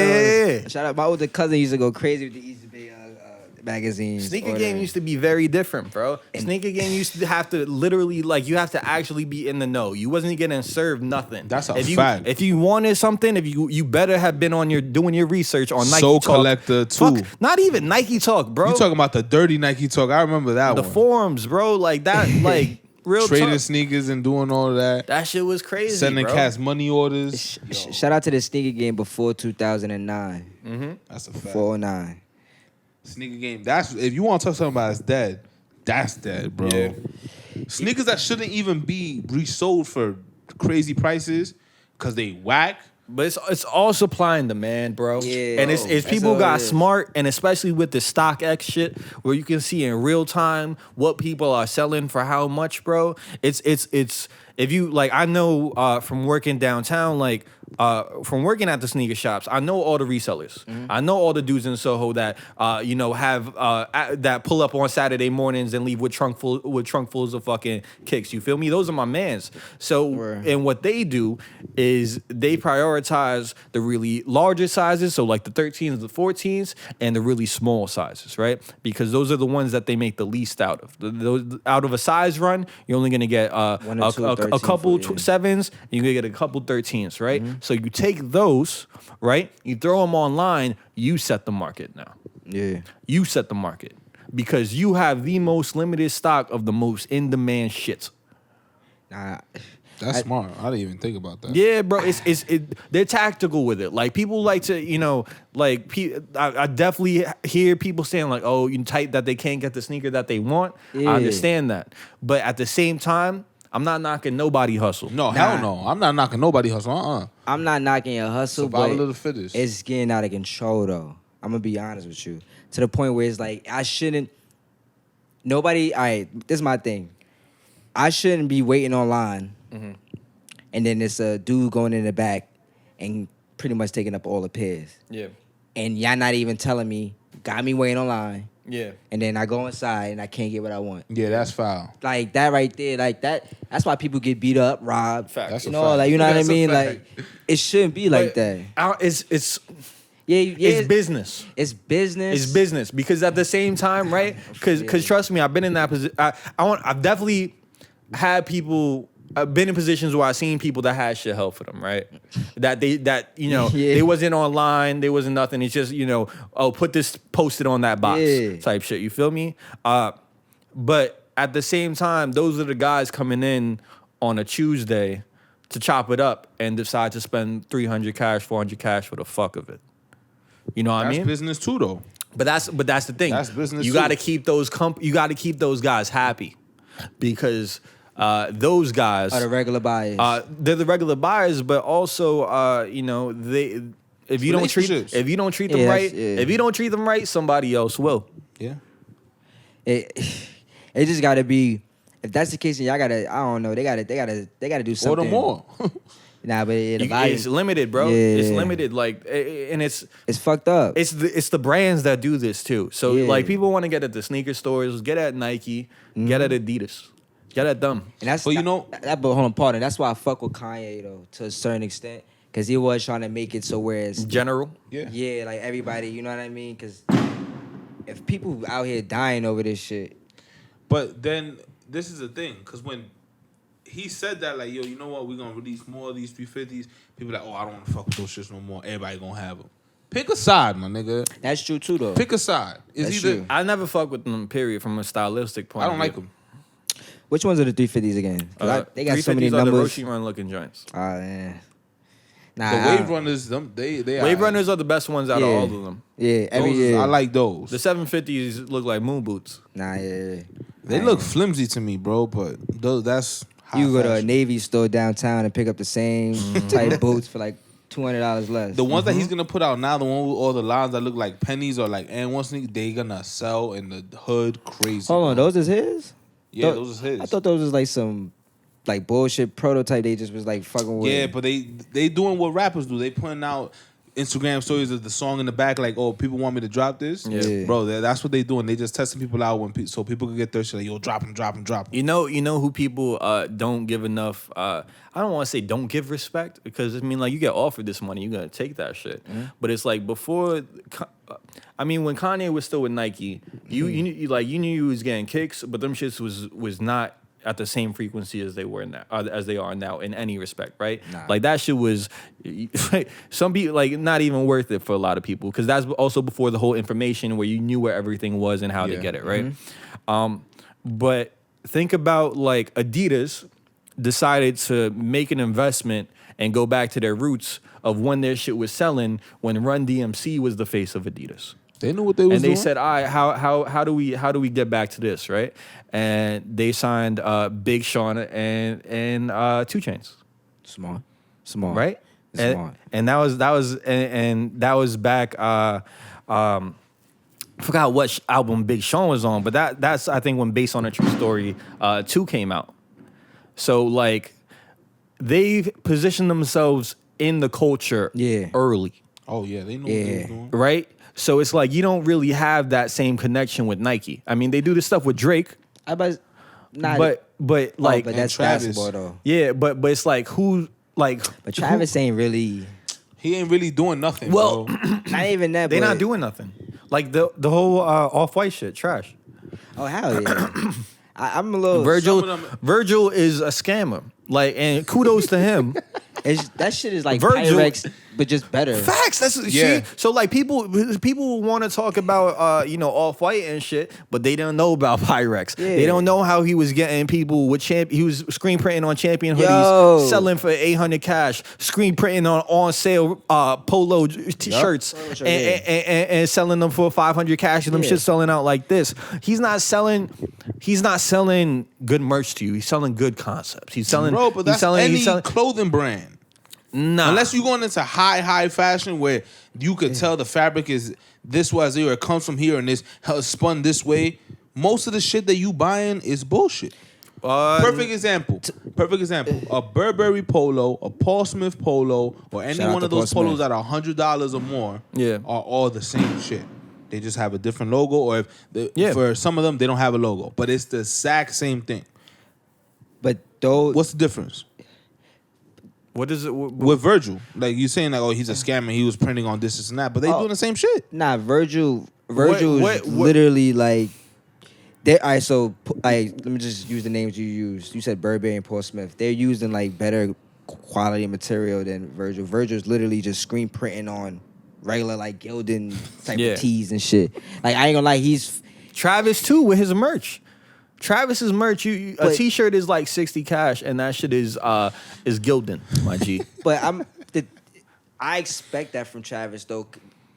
those. Yeah. Shout out my older cousin used to go crazy with the East Bay magazines. Sneaker all game that. used to be very different, bro. Sneaker game used to have to literally, like, you have to actually be in the know. You wasn't getting served nothing. That's a if fact. If you wanted something, you better have been on doing your research on Nike Soul Talk. Collector, too. Fuck, not even Nike Talk, bro. You talking about the dirty Nike Talk? I remember that the one. forums, bro, like that, like real Trading talk. sneakers and doing all of that. That shit was crazy, Sending bro. cats money orders. Shout out to the sneaker game before 2009. That's a fact. 409. Sneaker game. That's if you want to talk something about it's dead. That's dead, bro. Yeah. Sneakers that shouldn't even be resold for crazy prices because they whack. But it's all supply and demand, bro. Yeah, and it's that's people all got it is. smart, and especially with the StockX shit, where you can see in real time what people are selling for how much, bro. It's if you like, I know from working downtown, like from working at the sneaker shops, I know all the resellers. I know all the dudes in Soho that have that pull up on Saturday mornings and leave with trunkfuls of fucking kicks. You feel me? Those are my mans. So Word. and what they do is they prioritize the really larger sizes, so like the 13s, the 14s, and the really small sizes, right? Because those are the ones that they make the least out of. Those out of a size run, you're only gonna get One or two a 13, couple 14. 7s, and you're gonna get a couple 13s, right? So you take those, right? You throw them online. You set the market now. Yeah. You set the market because you have the most limited stock of the most in demand shits. Nah. That's smart. I didn't even think about that. Yeah, bro, they're tactical with it. Like people like to, I definitely hear people saying like, "Oh, you tight that they can't get the sneaker that they want." Yeah. I understand that, but at the same time, I'm not knocking nobody hustle. No, hell no. I'm not knocking nobody hustle. I'm not knocking your hustle, Survival but of the fittest. it's getting out of control, though. I'm going to be honest with you. To the point where it's like, I shouldn't... Nobody... All right, this is my thing. I shouldn't be waiting online, and then it's a dude going in the back and pretty much taking up all the pairs. Yeah, And y'all not even telling me, got me waiting online, yeah. and then I go inside and I can't get what I want. Yeah, that's foul. Like that right there, like that's why people get beat up, robbed. Fact. That's a You know, fact. like you know what I That's a mean? fact. Like it shouldn't be like that. It's Yeah, it's business. It's business. It's business because at the same time, right? Because trust me, I've been in that position. I've definitely had people. I've been in positions where I've seen people that had shit held for them, right? That Yeah. they wasn't online, they wasn't nothing. It's just put this posted on that box type shit. You feel me? But at the same time, those are the guys coming in on a Tuesday to chop it up and decide to spend 300 cash, 400 cash for the fuck of it. You know what I That's mean? business too, though. But that's the thing. That's business You too. got to keep those guys happy because those guys Are the regular buyers. they're the regular buyers, but also they if you don't treat Relationships. them Yeah, right, yeah. if you don't treat them right, somebody else will. Yeah. it just gotta be. If that's the case, then y'all gotta. I don't know. They gotta do something. Order more. Nah, but the volume, It's limited, bro. Yeah. It's limited. Like, and it's fucked up. it's the brands that do this too. So Yeah. like people want to get at the sneaker stores, get at Nike, get at Adidas, get at them. And that's But you know- that. But hold on, pardon. That's why I fuck with Kanye though, to a certain extent, because he was trying to make it so where it's General. yeah, like everybody. You know what I mean? Because if people out here dying over this shit, But then this is the thing, because when he said that, like, yo, you know what, we're going to release more of these 350s, people like, oh, I don't want to fuck with those shits no more. Everybody going to have them. Pick a side, my nigga. that's true too though. Pick a side. It's That's either... true. I never fuck with them. Period. From a stylistic point. I don't of like view. them. Which ones are the 350s again? 'Cause they got so many 350s are the numbers. Roshi Run looking joints. Oh man. Nah, The Wave Runners, they Wave Runners are the best ones out of Yeah. all of them. Yeah, every Those, year. I like those. The 750s look like moon boots. Nah, yeah. They look flimsy to me, bro, but that's high You go to a fashion. Navy store downtown and pick up the same type boots for like $200 less. The ones that he's gonna put out now, the one with all the lines that look like pennies or like and one sneak, they gonna sell in the hood crazy. Hold on, bro. those is his? Yeah, Tho- those is his. I thought those was like some like bullshit prototype they just was like fucking with. Yeah, but they doing what rappers do. They putting out Instagram stories of the song in the back, like, oh, people want me to drop this. Yeah. Bro, that's what they doing. They just testing people out so people can get thirsty. Like, yo, drop them. You know who people don't give enough. I don't want to say don't give respect because I mean like you get offered this money, you're gonna take that shit. But it's like before I mean, when Kanye was still with Nike, you knew you was getting kicks, but them shits was not at the same frequency as they were now, as they are now in any respect, right? Nah. Like that shit was some people like not even worth it for a lot of people because that's also before the whole information where you knew where everything was and how to get it, right? But think about like Adidas decided to make an investment and go back to their roots of when their shit was selling when Run DMC was the face of Adidas. They knew what they was doing. And they said, all right, how do we get back to this, right? And they signed Big Sean and 2 Chainz. Smart. Right? And that was back I forgot what album Big Sean was on, but that's I think when Based on a True Story 2 came out. So like they've positioned themselves in the culture early. Oh yeah, they know what they was doing. Right? So it's like you don't really have that same connection with Nike. I mean, they do this stuff with Drake. But Travis. that's basketball though. Yeah, but it's like who like But Travis ain't really. He ain't really doing nothing. Well, bro. Not even that. they're but, not doing nothing. Like the whole Off-White shit, trash. Oh hell yeah! I'm a little. Virgil is a scammer. Like, and kudos to him. That shit is like Virgil- Pyrex, but just better. Facts. That's Yeah. see. So like people want to talk about Off-White and shit, but they don't know about Pyrex. Yeah. They don't know how he was getting people with He was screen printing on Champion hoodies, Yo. selling for $800 cash, screen printing on sale polo t-shirts, Polo shirt, and selling them for $500 cash, and them Yeah. shit selling out like this. He's not selling good merch to you. He's selling good concepts. He's selling. Bro, but that's he's selling, clothing brand. Nah. Unless you're going into high fashion where you could tell the fabric is this was here, it comes from here and it's spun this way. Most of the shit that you buying is bullshit. Perfect example. A Burberry polo, a Paul Smith polo, or any Shout out one to of those Paul polos Smith. that are $100 or more Yeah. are all the same shit. They just have a different logo, or Yeah. for some of them, they don't have a logo. But it's the exact same thing. But those. What's the difference? What is it? With Virgil, like you saying, like, oh, he's a scammer. He was printing on this and that, but they doing the same shit. Nah, Virgil What- is literally like. All right, so like, let me just use the names you used. You said Burberry and Paul Smith. They're using like better quality material than Virgil. Virgil's literally just screen printing on regular like Gildan type Yeah. of tees and shit. Like I ain't gonna lie, he's Travis too with his merch. Travis's merch, a But- t-shirt is like 60 cash, and that shit is Gildan, my G. but I expect that from Travis though,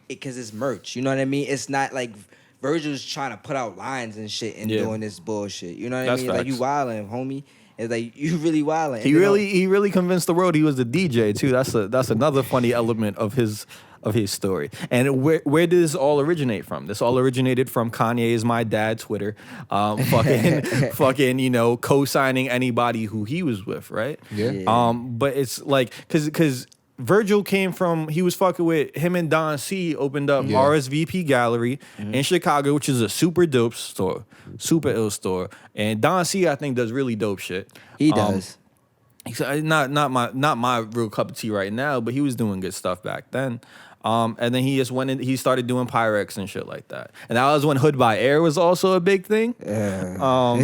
because it's merch. You know what I mean? It's not like Virgil's trying to put out lines and shit and Yeah. doing this bullshit. You know what That's I mean? Like you facts. wildin', homie. It's like you really wildin'. He really convinced the world he was the DJ too. That's another funny element of his story. And where did this all originate from? This all originated from Kanye's My Dad Twitter, fucking co-signing anybody who he was with, right? Yeah. But it's like because Virgil he was fucking with him and Don C opened up RSVP Gallery in Chicago, which is a super dope store, super ill store. And Don C, I think, does really dope shit. He does. Not my real cup of tea right now, but he was doing good stuff back then. And then he just went in, he started doing Pyrex and shit like that. And that was when Hood by Air was also a big thing. Yeah.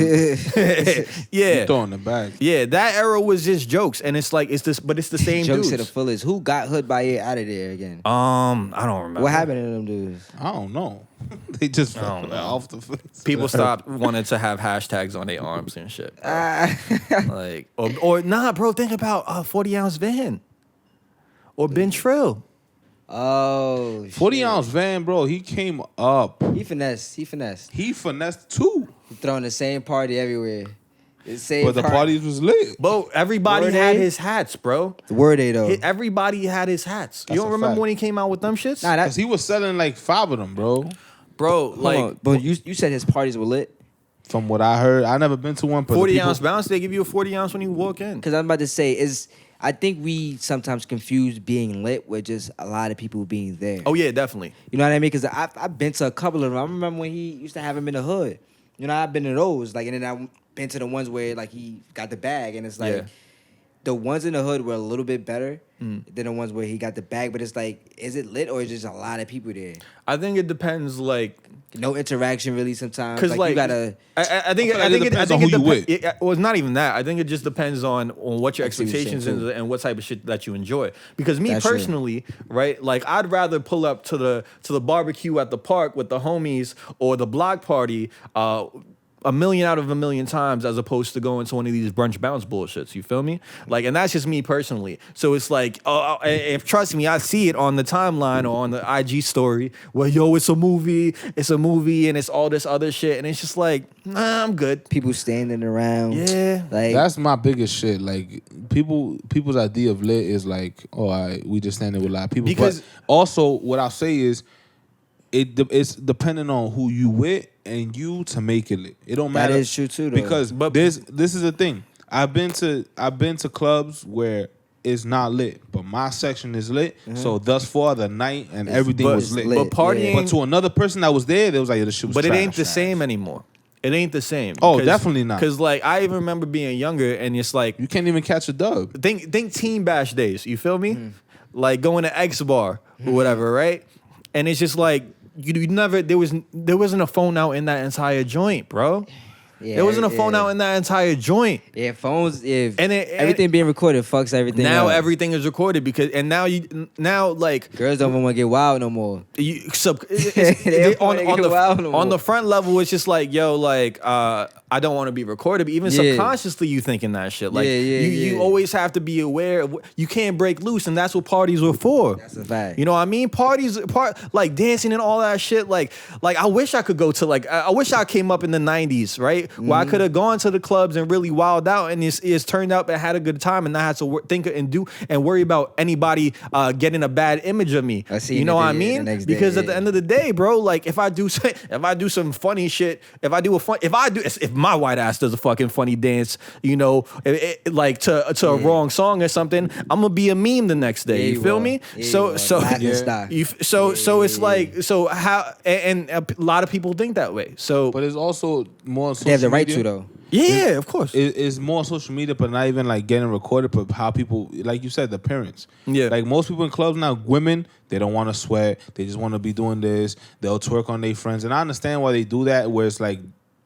You throwing the bag. Yeah, that era was just jokes. And it's like, it's the same Jokes dudes. to the fullest. Who got Hood by Ear out of there again? I don't remember. What happened to them dudes? I don't know. They just fell off the face. People stopped wanting to have hashtags on their arms and shit. Like, or nah, bro, think about 40 Ounce Van. Or Ben Trill. Oh, 40-ounce van, bro. He came up. He finessed. He finessed too. He throwing the same party everywhere. The same But the parties was lit. Bro, everybody Word had A? his hats, bro. The word A though. Everybody had his hats. That's You don't a remember fact. when he came out with them shits? Nah, Because he was selling like 5 of them, bro. Bro, Hold like on. But you said his parties were lit. From what I heard, I never been to one. But 40 ounce bounce, they give you a 40 ounce when you walk in. Because I'm about to say I think we sometimes confuse being lit with just a lot of people being there. Oh yeah, definitely. You know what I mean? Because I've been to a couple of them. I remember when he used to have him in the hood. You know, I've been to those. Like, and then I've been to the ones where like he got the bag, and it's like, the ones in the hood were a little bit better than the ones where he got the bag. But it's like, is it lit or is just a lot of people there? I think it depends, like. No interaction really sometimes. Because like you gotta. I think it depends on who you with. Well, it's not even that. I think it just depends on what your I see what you're expectations saying, is too. and what type of shit that you enjoy. Because me That's true. personally, right, like I'd rather pull up to the barbecue at the park with the homies or the block party. A million out of a million times as opposed to going to one of these brunch bounce bullshits. You feel me? Like, and that's just me personally. So it's like, if trust me, I see it on the timeline or on the IG story where, yo, it's a movie and it's all this other shit. And it's just like, nah, I'm good. People standing around. Yeah. Like, That's my biggest shit. Like people's idea of lit is like, oh, we just standing with a lot of people. Because- but also, what I'll say is, it's depending on who you with and you to make it lit. It don't matter. That is true too, though. Because this is the thing. I've been to clubs where it's not lit, but my section is lit. So thus far the night and everything was lit. But partying, But to another person that was there, they was like, this shit was but it trash, ain't the trash. same anymore. It ain't the same. Oh, definitely not. Because like I even remember being younger, and it's like You can't even catch a dub. think Team Bash days. You feel me? Like going to X Bar or whatever, right? And it's just like you never there wasn't a phone out in that entire joint, bro. yeah, There wasn't a phone yeah. out in that entire joint. Yeah, phones. If And everything being recorded fucks everything. Now up. everything is recorded because now like girls don't want to get wild no more. you They don't wanna get wild no on more. the front level, it's just like, yo, like I don't want to be recorded, but even Yeah. subconsciously you thinking that shit. Like Yeah, you yeah. always have to be aware of you can't break loose, and that's what parties were for. That's a fact. You know what I mean? Parties, like dancing and all that shit. Like I wish I could go to I wish I came up in the 90s, right? Where I could have gone to the clubs and really wilded out, and it's turned out and had a good time, and not had to think and do and worry about anybody getting a bad image of me. I see You in know the what I day- mean? the next day, Because at yeah. the end of the day, bro, like if I do some funny shit, if my white ass does a fucking funny dance, you know, like to a wrong song or something, I'm gonna be a meme the next day. Yeah, you you feel will. me? Yeah, So you will. so Latin style. so it's like so how and a lot of people think that way. So But it's also more social They have the right media. to though. yeah, of course. It's more social media, but not even like getting recorded, but how people, like you said, the parents. Yeah. Like most people in clubs now, women, they don't want to sweat. They just want to be doing this. They'll twerk on their friends. And I understand why they do that, where it's like,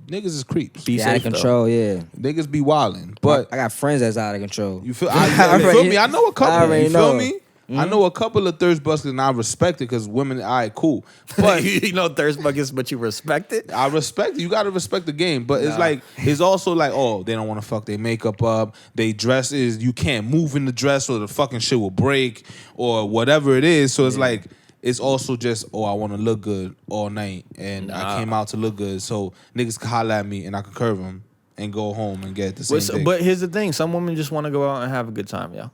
niggas is creeps. Be Yeah, out of safe, though. control. Yeah. Niggas be wilding. But I got friends that's out of control. you feel, you already- feel me? I know a I couple. already You feel know. me? I know a couple of thirst buskers and I respect it because women, all right, cool. But you know thirst buckets, but you respect it. I respect it. You gotta respect the game. But it's like it's also like, oh, they don't want to fuck their makeup up. They dress is you can't move in the dress or the fucking shit will break or whatever it is. So it's like it's also just, oh, I want to look good all night and I came out to look good. So niggas can holler at me and I can curve them and go home and get the same thing. But here's the thing: some women just want to go out and have a good time, yo.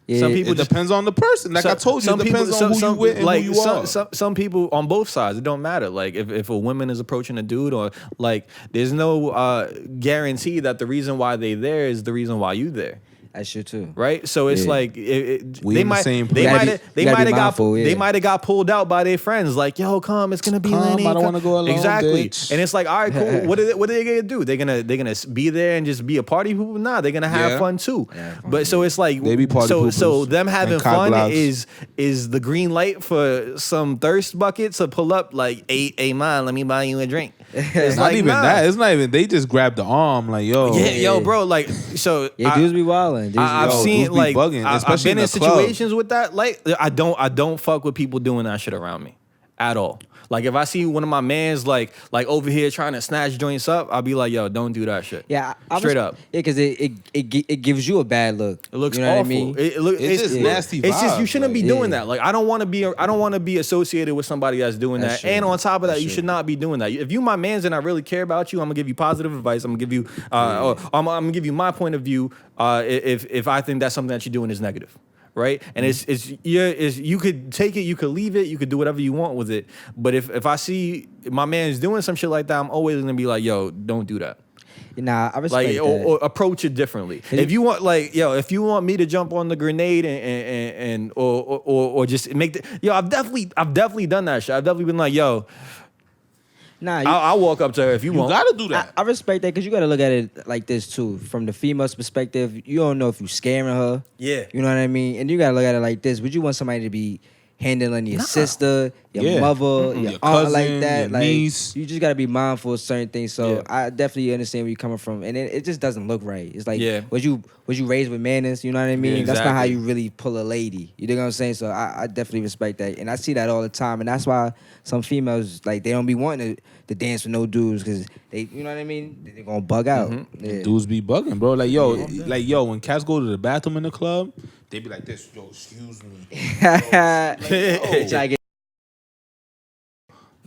Yeah, Some people it just depends on the person. Like I told you, it depends on who you with and like, who you are. Some people on both sides, it don't matter. Like if a woman is approaching a dude or like there's no guarantee that the reason why they there is the reason why you there. That's true too. Right, so it's Yeah. like We they in the might same they place. might You have gotta they be might have got mindful, yeah. they might have got pulled out by their friends like, yo, come, it's gonna be Come, Lenny. I don't wanna go alone, exactly, bitch. and it's like, all right, cool. What are they gonna do? They're gonna be there and just be a party people? Nah, they're gonna have Yeah. fun too. Yeah, fun, But so it's like They be party so poopers them having and cock fun blocks. is the green light for some thirst buckets to pull up like, hey man, let me buy you a drink. It's Not like, even nah. that. It's not even. They just grab the arm like, yo. Yeah, yo, bro, like so. Yeah, dudes be wilding. I've Yo, seen dudes be like bugging, I've especially been in in the club. situations with that. Like I don't fuck with people doing that shit around me at all. Like if I see one of my mans like over here trying to snatch joints up, I'll be like, yo, don't do that shit. Yeah, straight up. Yeah, because it gives you a bad look. It looks you know awful. What I mean? It's just nasty It's just you vibes, shouldn't be like, doing yeah. that. Like I don't want to be associated with somebody that's doing That's that. true. And on top of that, That's you true. should not be doing that. If you my mans and I really care about you, I'm gonna give you positive advice. I'm gonna give you or I'm gonna give you my point of view. If I think that's something that you're doing is negative. Right, and it's you could take it, you could leave it, you could do whatever you want with it. But if I see my man's doing some shit like that, I'm always gonna be like, yo, don't do that. Nah, I respect Like that. or approach it differently. If you want if you want me to jump on the grenade and or just make I've definitely done that shit. I've definitely been like, yo. Nah, I'll walk up to her if you You want. gotta do that. I respect that because you got to look at it like this too. From the female's perspective, you don't know if you scaring her. Yeah. You know what I mean? And you got to look at it like this. Would you want somebody to be handling your sister, your mother, your Your aunt cousin, like that? your Like, niece. you just got to be mindful of certain things. So Yeah. I definitely understand where you're coming from. And it just doesn't look right. It's like, Yeah. was you raised with manners? You know what I mean? Yeah, That's not how exactly. you really pull a lady. You know what I'm saying? So I definitely respect that. And I see that all the time. And that's why some females, like, they don't be wanting to dance with no dudes because they, you know what I mean? They're going to bug out. Yeah. Dudes be bugging, bro. Like yo, when cats go to the bathroom in the club, they be like this. Yo, excuse me. Try to get-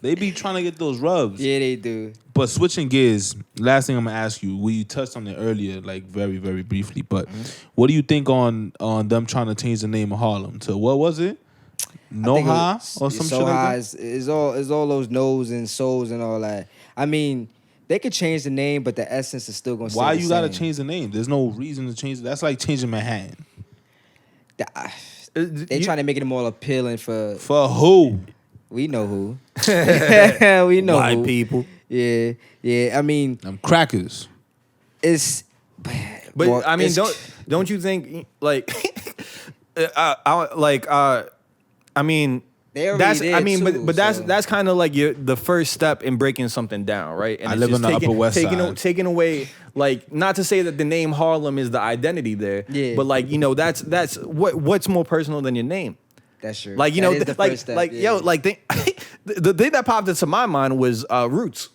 They be trying to get those rubs. yeah, they do. But switching gears, last thing I'm gonna ask you, we touched on it earlier, like very, very briefly. But what do you think on them trying to change the name of Harlem to what was it? Noha or some shit like that? It's all those no's and so's and all that. I mean, they could change the name, but the essence is still gonna stay Why the you gotta same. change the name? There's no reason to change it. That's like changing Manhattan. They trying to make it more appealing for For who? we know who. We know White who. people. Yeah, yeah. I mean, Them crackers. it's. But well, I mean, it's- don't you think like I mean They already that's did I mean too, but so. that's kind of like the first step in breaking something down, right? And I it's live just on the Upper West Side. taking away, like, not to say that the name Harlem is the identity there, Yeah. but like, you know, that's what's more personal than your name. That's true. Like, you That know, is the like first step, like yeah. yo, like the thing that popped into my mind was Roots.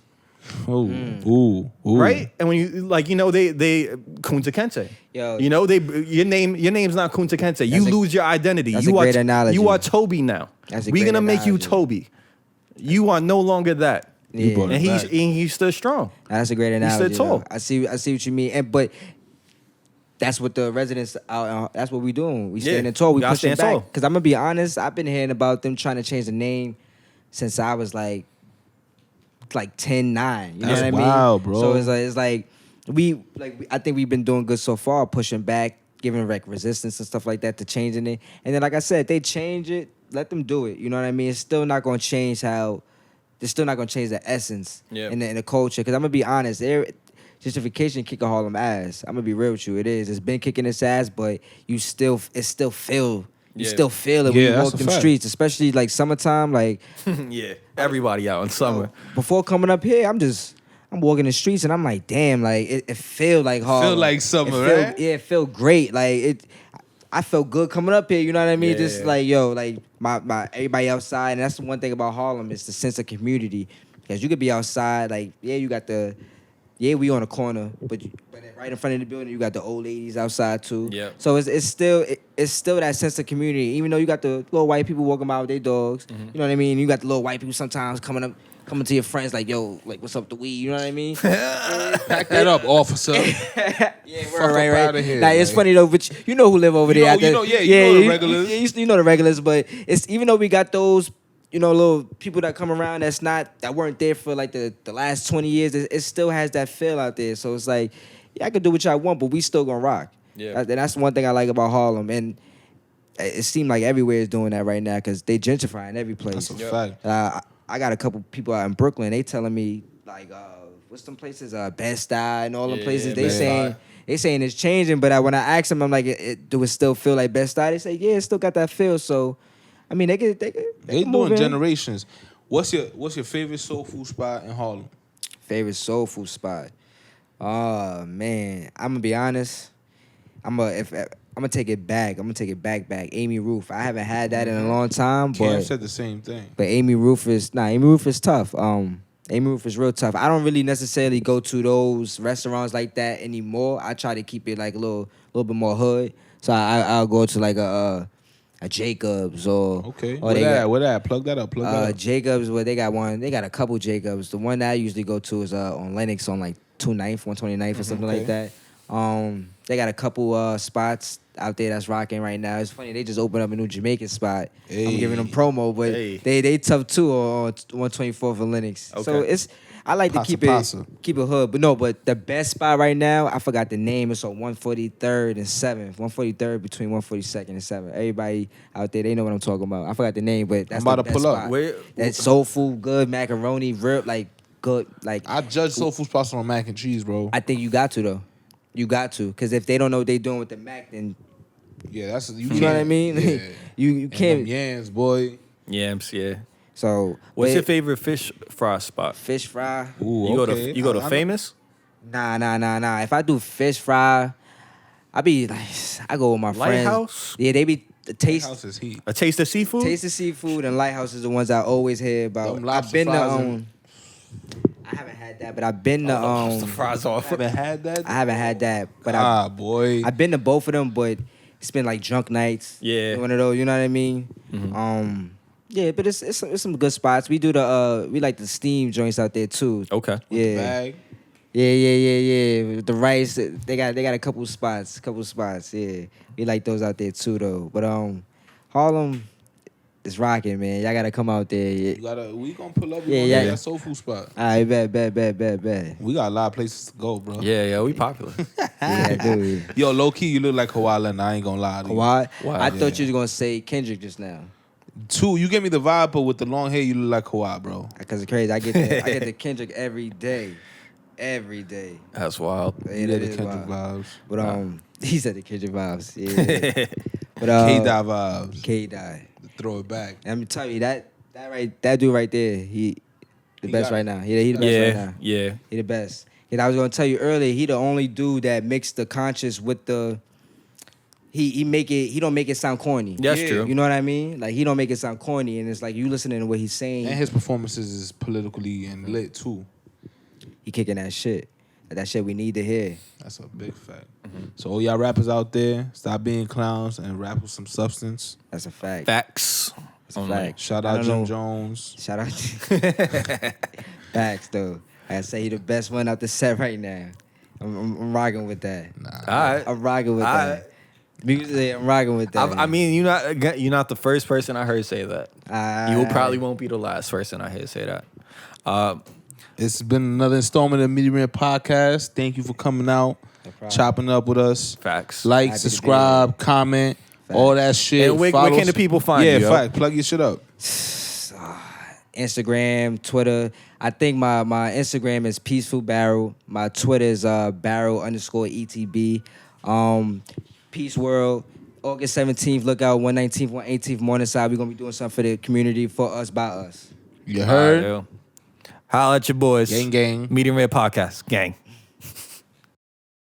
Ooh, Mm. ooh. Right, and when you like, you know, they Kunta Kinte. Yo. You know, your name's not Kunta Kinte. You lose your identity. that's You a are great analogy. You are Toby now. That's a We're great gonna make you analogy. Toby. You are no longer that. Yeah. brought it And back. he's still strong. That's a great He analogy. stood tall. though. I see what you mean. But that's what the residents out. That's what we doing. We Yeah, standing tall. We gotta pushing stand tall. back. Because I'm gonna be honest. I've been hearing about them trying to change the name since I was like 10, 9. You know That's what I mean? wild, bro. So it's like I think we've been doing good so far, pushing back, giving like resistance and stuff like that to changing it. And then like I said, they change it. Let them do it. You know what I mean? It's still not gonna change how. They're still not gonna change the essence Yeah. in the culture. Because I'm gonna be honest, gentrification kicking Harlem ass. I'm gonna be real with you. It is. It's been kicking its ass, but it still feel. You Yeah. still feel it when Yeah, you that's walk a them fact. streets, especially like summertime. Like Yeah, everybody out in summer. before coming up here, I'm walking the streets and I'm like, damn, like it feel like Harlem. like summer, It feel- right? Yeah, it felt great. Like I felt good coming up here. You know what I mean? Yeah. Just like like my everybody outside, and that's the one thing about Harlem is the sense of community. Because you could be outside, like you got we on the corner, but right in front of the building you got the old ladies outside too. Yeah. So it's still that sense of community, even though you got the little white people walking by with their dogs. Mm-hmm. You know what I mean? You got the little white people sometimes coming to your friends like, yo, like what's up the weed? You know what I mean? Pack that up, officer. Yeah, Fuck up outta here, Nah, it's man. funny though, but you know who live over You there. know- you know the regulars. You know the regulars, but it's even though we got those, little people that come around that weren't there for like the last 20 years, it still has that feel out there. So it's like, I could do what y'all want, but we still gonna rock. Yeah. And that's one thing I like about Harlem, and it seems like everywhere is doing that right now because they gentrifying every place. That's a fact. I got a couple people out in Brooklyn. They telling me like, what's some places? Bed-Stuy and all them Yeah, places. They Bed-Stuy. saying it's changing. But when I ask them, I'm like, do it still feel like Bed-Stuy? They say, yeah, it still got that feel. So, I mean, they They can move doing in. generations. What's your favorite soul food spot in Harlem? Favorite soul food spot? Oh man, I'm gonna be honest. I'm gonna take it back. I'm gonna take it back. Amy Roof. I haven't had that in a long time, Cam but said the same thing. Amy Roof is tough. Amy Roof is real tough. I don't really necessarily go to those restaurants like that anymore. I try to keep it like a little bit more hood. So I'll go to like a Jacobs or Okay. or they got, Where that? Plug that up. Jacobs. Where they got one. They got a couple Jacobs. The one that I usually go to is on Lenox on like 290th, 129th or something like that. They got a couple spots out there that's rocking right now. It's funny, they just opened up a new Jamaican spot. Hey. I'm giving them promo, but Hey. they tough too on 124th and Lenox. So Okay. I like to Pasa, keep it pasa. hood. But the best spot right now, I forgot the name. It's on 143rd and 7th. 143rd between 142nd and 7th. Everybody out there, they know what I'm talking about. I forgot the name, but that's I'm about the to best pull up. spot. Where- That soul food, good macaroni, real like good. Like I judge soul food spots on mac and cheese, bro. I think you got to though. You got to, because if they don't know what they doing with the mac, then Yeah, that's you know what I mean. Yeah. you And can't. them yams, boy. Yams, yeah. So What's your favorite fish fry spot? fish fry? Ooh, You okay. go to I know- Famous? Nah. If I do fish fry, I be like, I go with my friends. Lighthouse? Yeah, they be the taste. House is heat. A Taste of Seafood? Taste of Seafood and Lighthouse is the ones I always hear about. Them I've lobster been to fries and- I haven't had that, but I've been to The fries off. Haven't had that. I haven't had that, but boy. I've been to both of them, but it's been like drunk nights. Yeah. One of those, you know what I mean? Yeah, but it's some good spots. We do we like the steam joints out there too. Okay. Yeah. Bag. Yeah. With the rice, they got a couple spots. Yeah, we like those out there too though. But Harlem is rocking, man. Y'all gotta come out there. Yeah. We gonna pull up. Yeah, Yeah, yeah. That soul food spot. All right, bet. We got a lot of places to go, bro. Yeah, we popular. Yeah, dude. Yo, low key, you look like Kawhi Leonard. I ain't gonna lie to you. Why? Why? I thought you was gonna say Kendrick just now. Two, you give me the vibe, but with the long hair, you look like Kawhi, bro. Cause it's crazy. I get the Kendrick every day. That's wild. Yeah, You that get is the Kendrick wild. vibes. But he said the Kendrick vibes. Yeah. But K-Dot vibes. K-Dot. Throw it back. Let me tell you that dude right there, he the He best got right it. now. He the best right now. Yeah. He the best. And I was gonna tell you earlier, he the only dude that mixed the conscious with the. He don't make it sound corny. That's Yeah. true. You know what I mean? Like he don't make it sound corny, and it's like you listening to what he's saying. And his performances is politically and lit, too. He kicking that shit. That shit we need to hear. That's a big fact. So all y'all rappers out there, stop being clowns and rap with some substance. That's a fact. Facts. That's a Only. fact. Shout I out don't Jim know. Jones. Shout out. Facts though. I say he the best one out the set right now. I'm rocking with that. All right. I'm rocking with All that. right. Musically, I'm rocking with that. I mean, you're not the first person I heard say that. You probably won't be the last person I heard say that. It's been another installment of Medium Rare Podcast. Thank you for coming out, chopping up with us. Facts. Like, Happy to be subscribe, comment, all that shit. And where Follow can the us. people find yeah, you? yo? fact. Plug your shit up. Instagram, Twitter. I think my Instagram is Peaceful Barrel. My Twitter is barrel_ETB. Peace World. August 17th, look out, 119th, 118th Morningside. We're going to be doing something for the community, for us, by us. You heard? Holla at your boys. Gang, gang. Medium Rare Podcast. Gang.